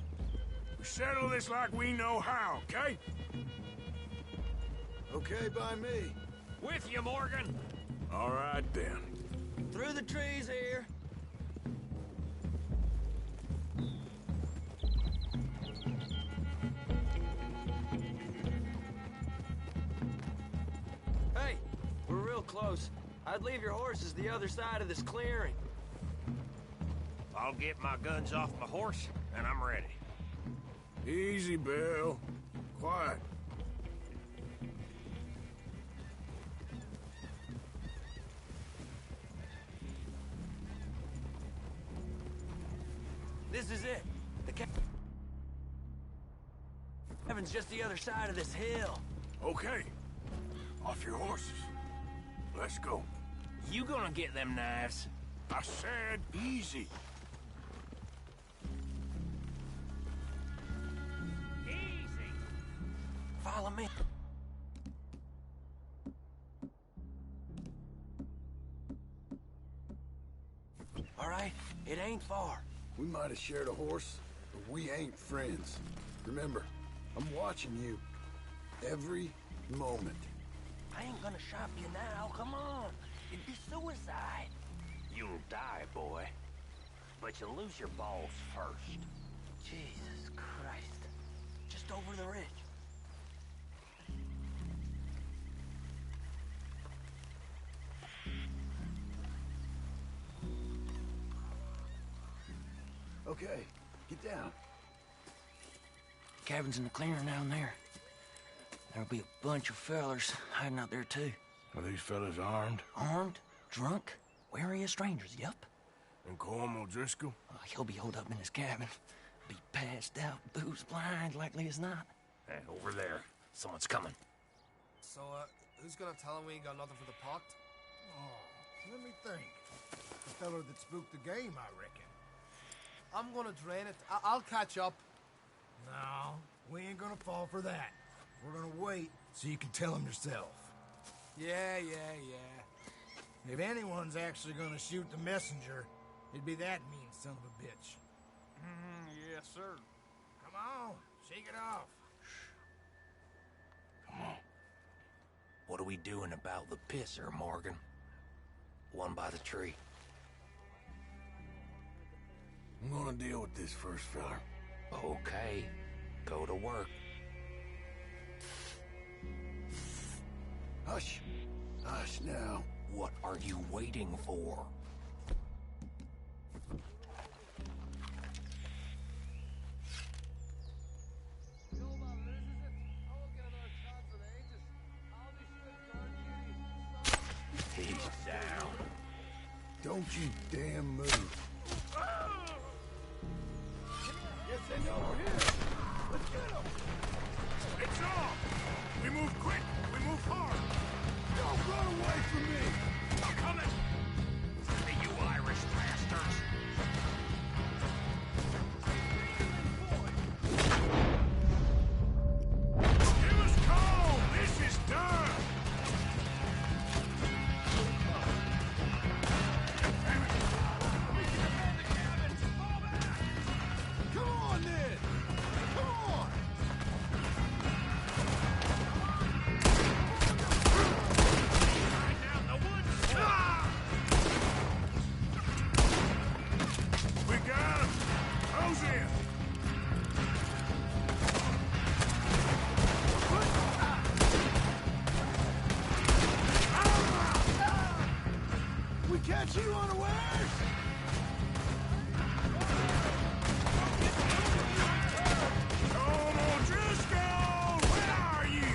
We settle this like we know how, okay? Okay by me. With you, Morgan. All right, then. Through the trees here. Hey, we're real close. I'd leave your horses the other side of this clearing. I'll get my guns off my horse, and I'm ready. Easy, Bill. Quiet. This is it. The cabin's just the other side of this hill. Okay. Off your horses. Let's go. You gonna get them knives? I said easy. Easy. Follow me. All right, it ain't far. We might have shared a horse, but we ain't friends. Remember, I'm watching you. Every moment. I ain't gonna shop you now. Come on. It'd be suicide. You'll die, boy. But you'll lose your balls first. Jesus Christ. Just over the ridge. Okay, get down. Cabin's in the clearing down there. There'll be a bunch of fellers hiding out there, too. Are these fellas armed? Armed? Drunk? Wary of strangers, yep. And Colm O'Driscoll? He'll be holed up in his cabin. Be passed out, booze blind, likely as not. Hey, over there. Someone's coming. So, who's gonna tell him we ain't got nothing for the pot? Oh, let me think. The feller that spooked the game, I reckon. I'm gonna drain it. I'll catch up. No, we ain't gonna fall for that. We're gonna wait so you can tell him yourself. Yeah. If anyone's actually gonna shoot the messenger, it'd be that mean son of a bitch. Yes, sir. Come on, shake it off. Come on. What are we doing about the pisser, Morgan? One by the tree. I'm gonna deal with this first, fella. Okay. Go to work. Hush. Hush now. What are you waiting for? He's down. Don't you damn move. Yes, they know we're here. Let's get them. It's off. We move quick. We move hard. Don't run away from me. I'm coming. You Irish bastards. Give us call. This is done. Come on, then. Come on. We got him. Close in. We catch you unawares. Colm O'Driscoll, where are you?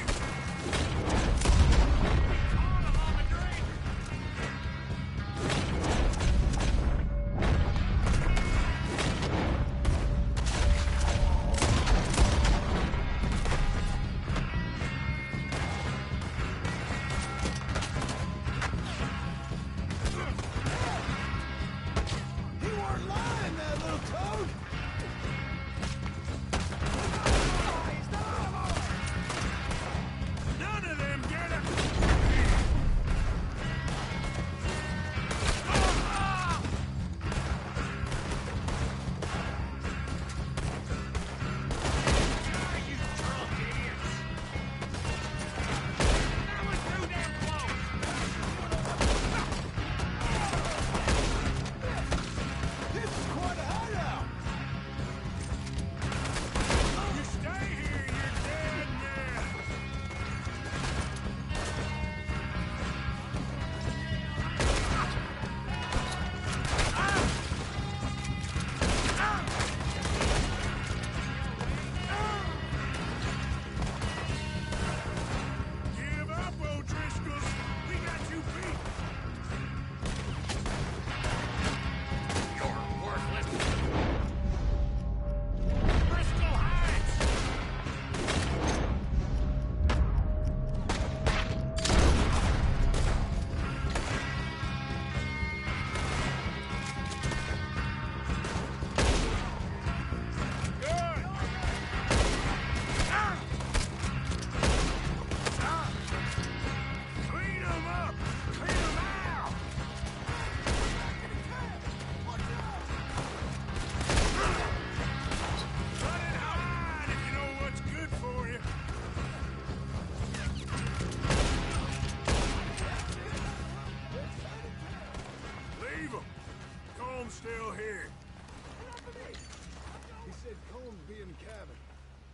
be in the cabin.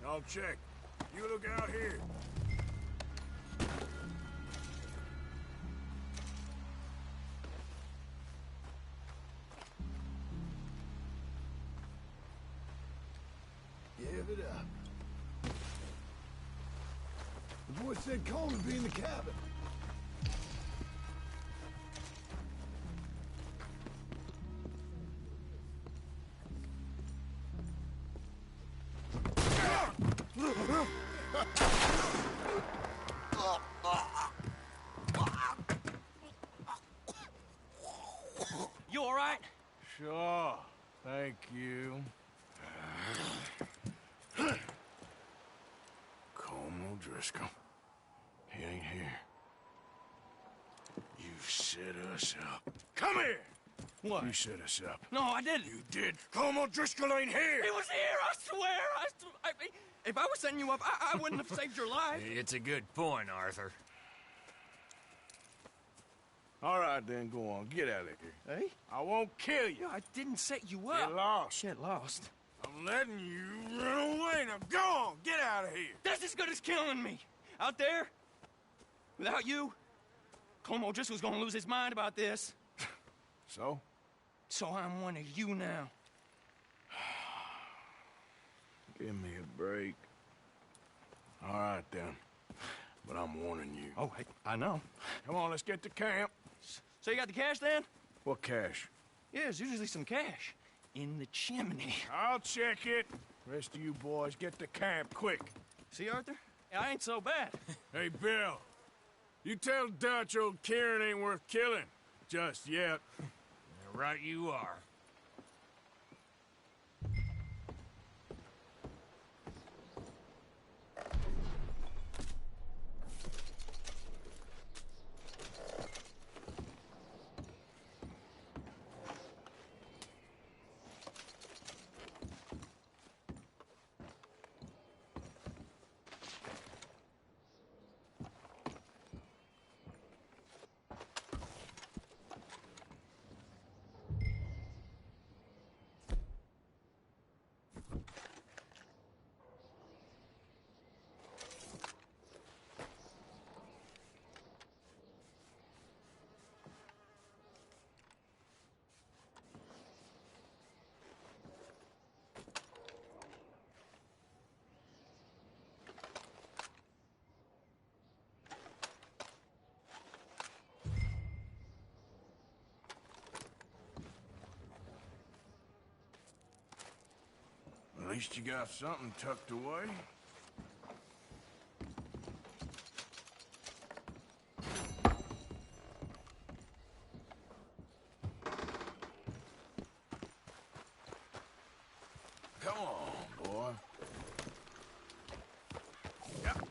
I'll check. You look out here. Give it up. The boy said Coleman would be in the cabin. You all right? Sure. Thank you. Colm O'Driscoll. He ain't here. You set us up. Come here! What? You set us up. No, I didn't. You did. Colm O'Driscoll ain't here! He was here, I swear! If I was setting you up, I wouldn't have saved your life. It's a good point, Arthur. All right, then, go on. Get out of here. Hey? I won't kill you. I didn't set you up. Get lost. Get lost. I'm letting you run away. Now go on. Get out of here. That's as good as killing me. Out there, without you, Colm O'Driscoll's gonna lose his mind about this. So? So I'm one of you now. Give me a break. All right, then. But I'm warning you. Oh, hey, I know. Come on, let's get to camp. So you got the cash, then? What cash? Yeah, there's usually some cash. In the chimney. I'll check it. Rest of you boys, get to camp, quick. See, Arthur? I ain't so bad. Hey, Bill. You tell Dutch old Kieran ain't worth killing. Just yet. Right you are. At least you got something tucked away. Come on, boy. Yep.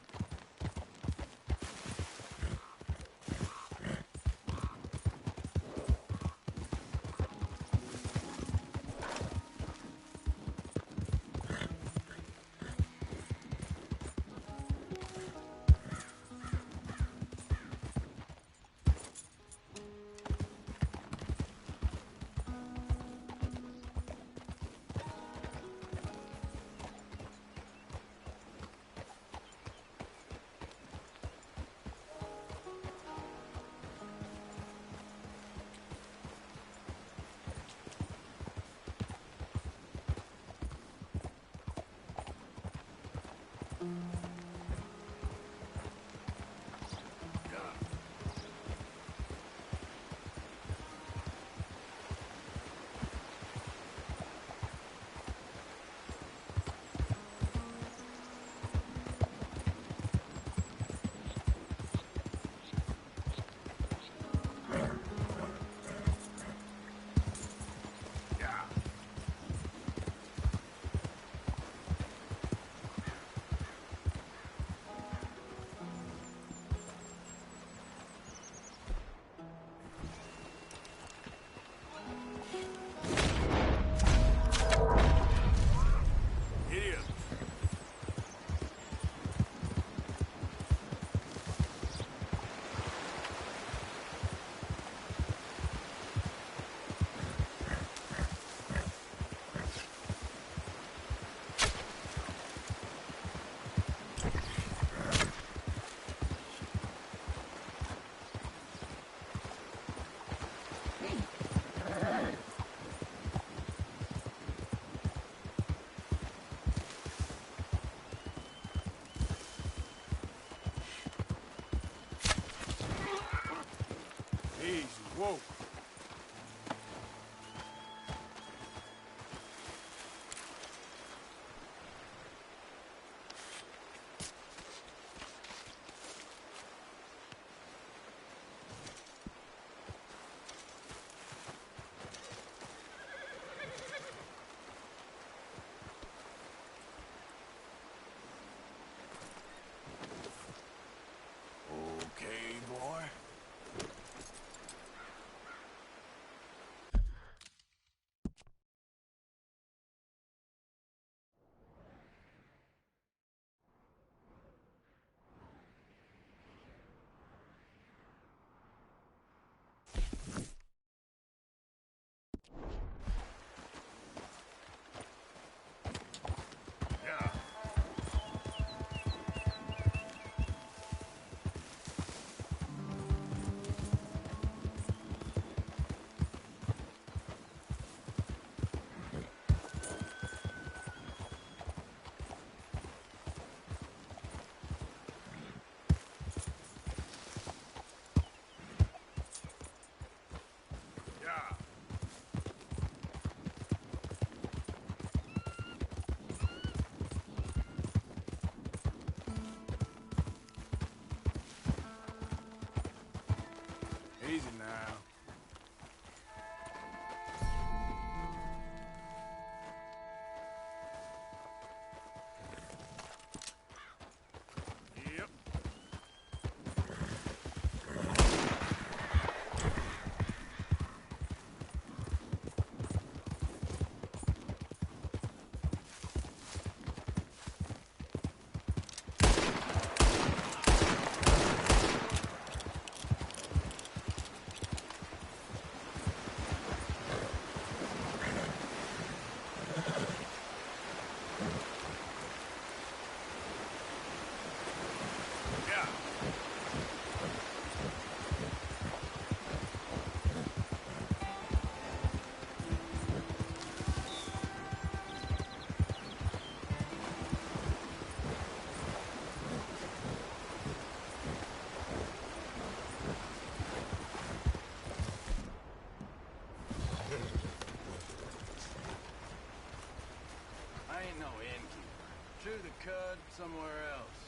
cut somewhere else.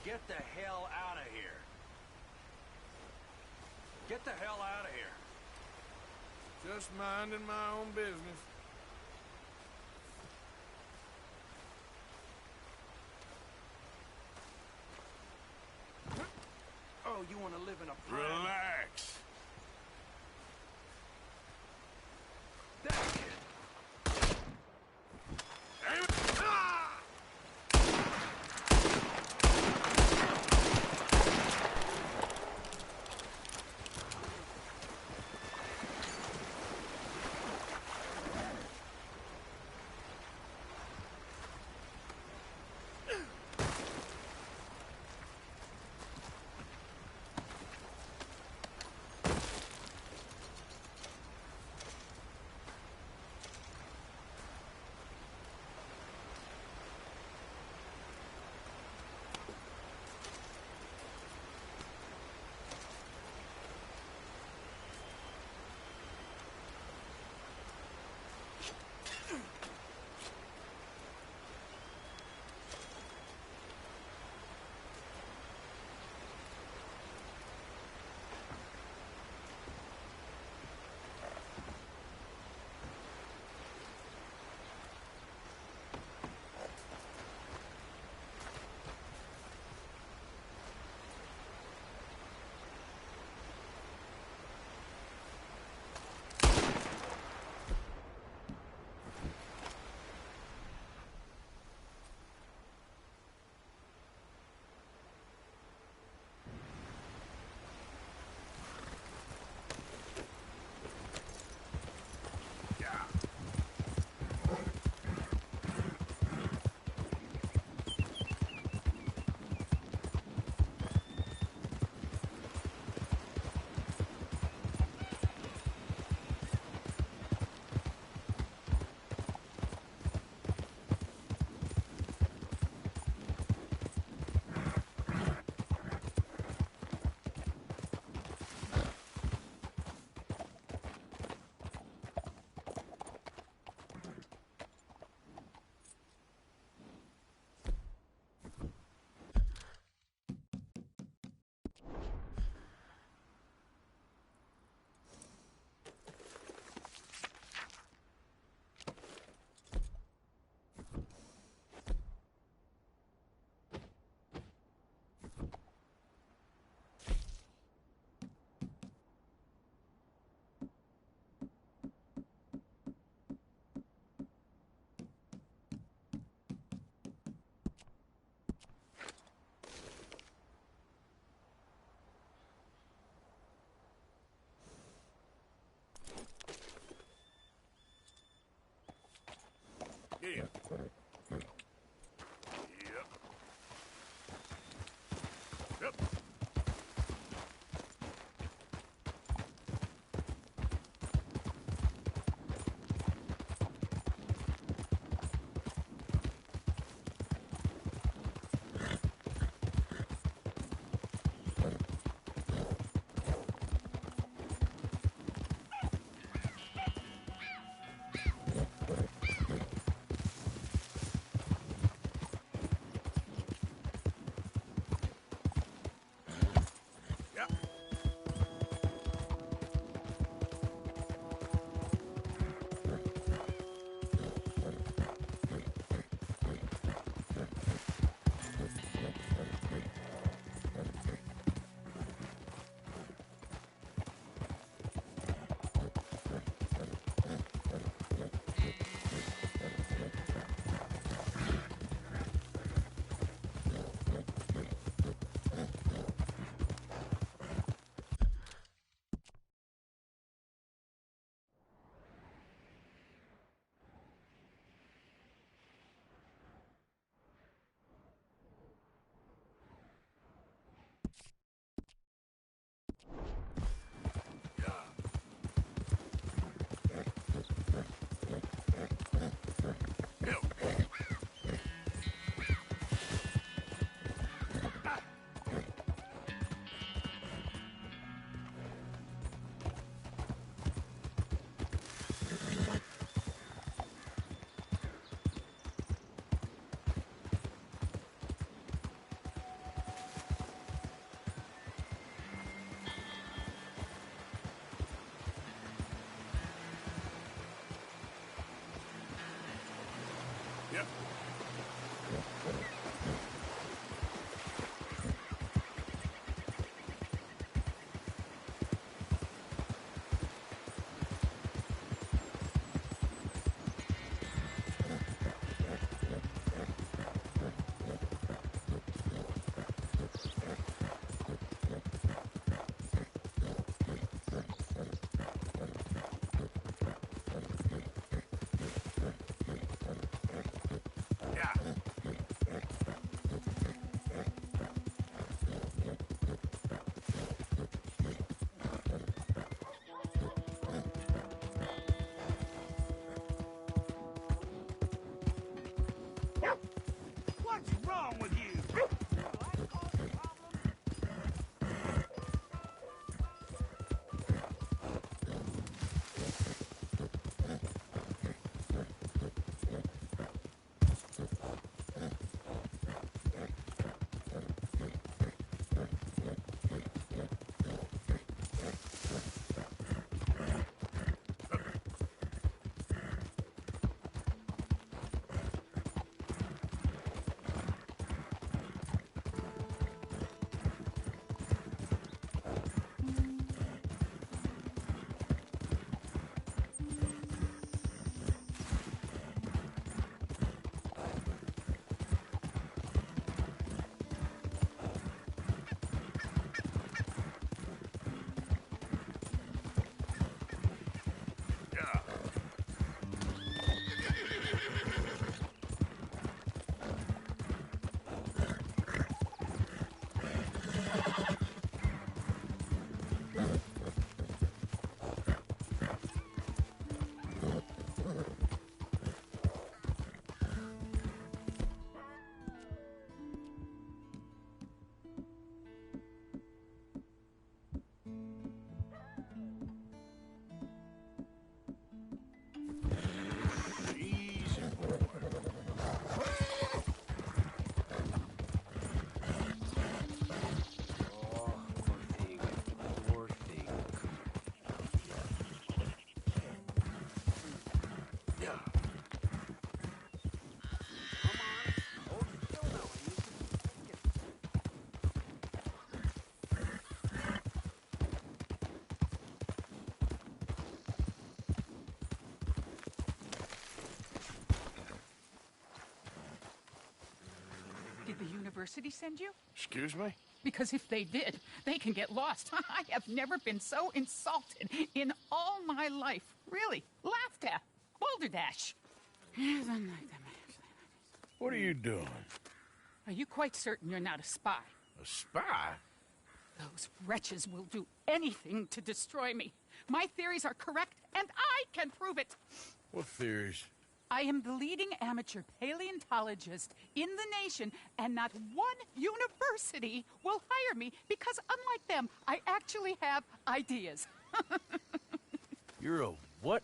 Get the hell out of here. Get the hell out of here. Just minding my own business. Oh, you want to live in a pile? Relax. That's it. Yep. What's wrong with you? Did the university send you? Excuse me? Because if they did, they can get lost. I have never been so insulted in all my life. Really. Laughed at. Balderdash. What are you doing? Are you quite certain you're not a spy? A spy? Those wretches will do anything to destroy me. My theories are correct, and I can prove it. What theories? I am the leading amateur paleontologist in the nation, and not one university will hire me because, unlike them, I actually have ideas. You're a what?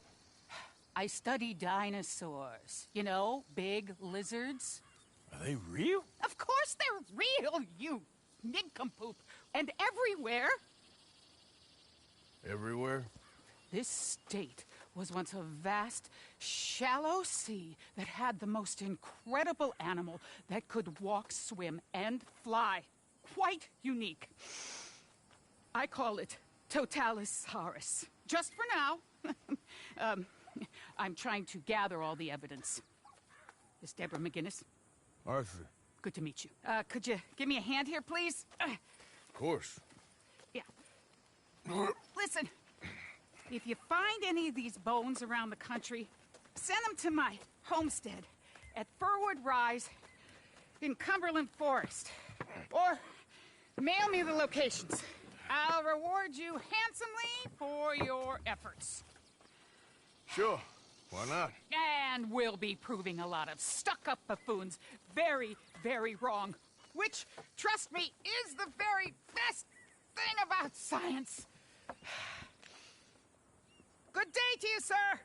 I study dinosaurs. You know, big lizards. Are they real? Of course they're real, you nincompoop. And everywhere. Everywhere? This state was once a vast, shallow sea that had the most incredible animal that could walk, swim, and fly. Quite unique. I call it Totalisaurus. Just for now. I'm trying to gather all the evidence. Miss Deborah McGinnis. Arthur. Good to meet you. Could you give me a hand here, please? Of course. Yeah. Listen, if you find any of these bones around the country, send them to my homestead at Furwood Rise in Cumberland Forest. Or mail me the locations. I'll reward you handsomely for your efforts. Sure. Why not? And we'll be proving a lot of stuck-up buffoons very, very wrong. Which, trust me, is the very best thing about science. Good day to you, sir.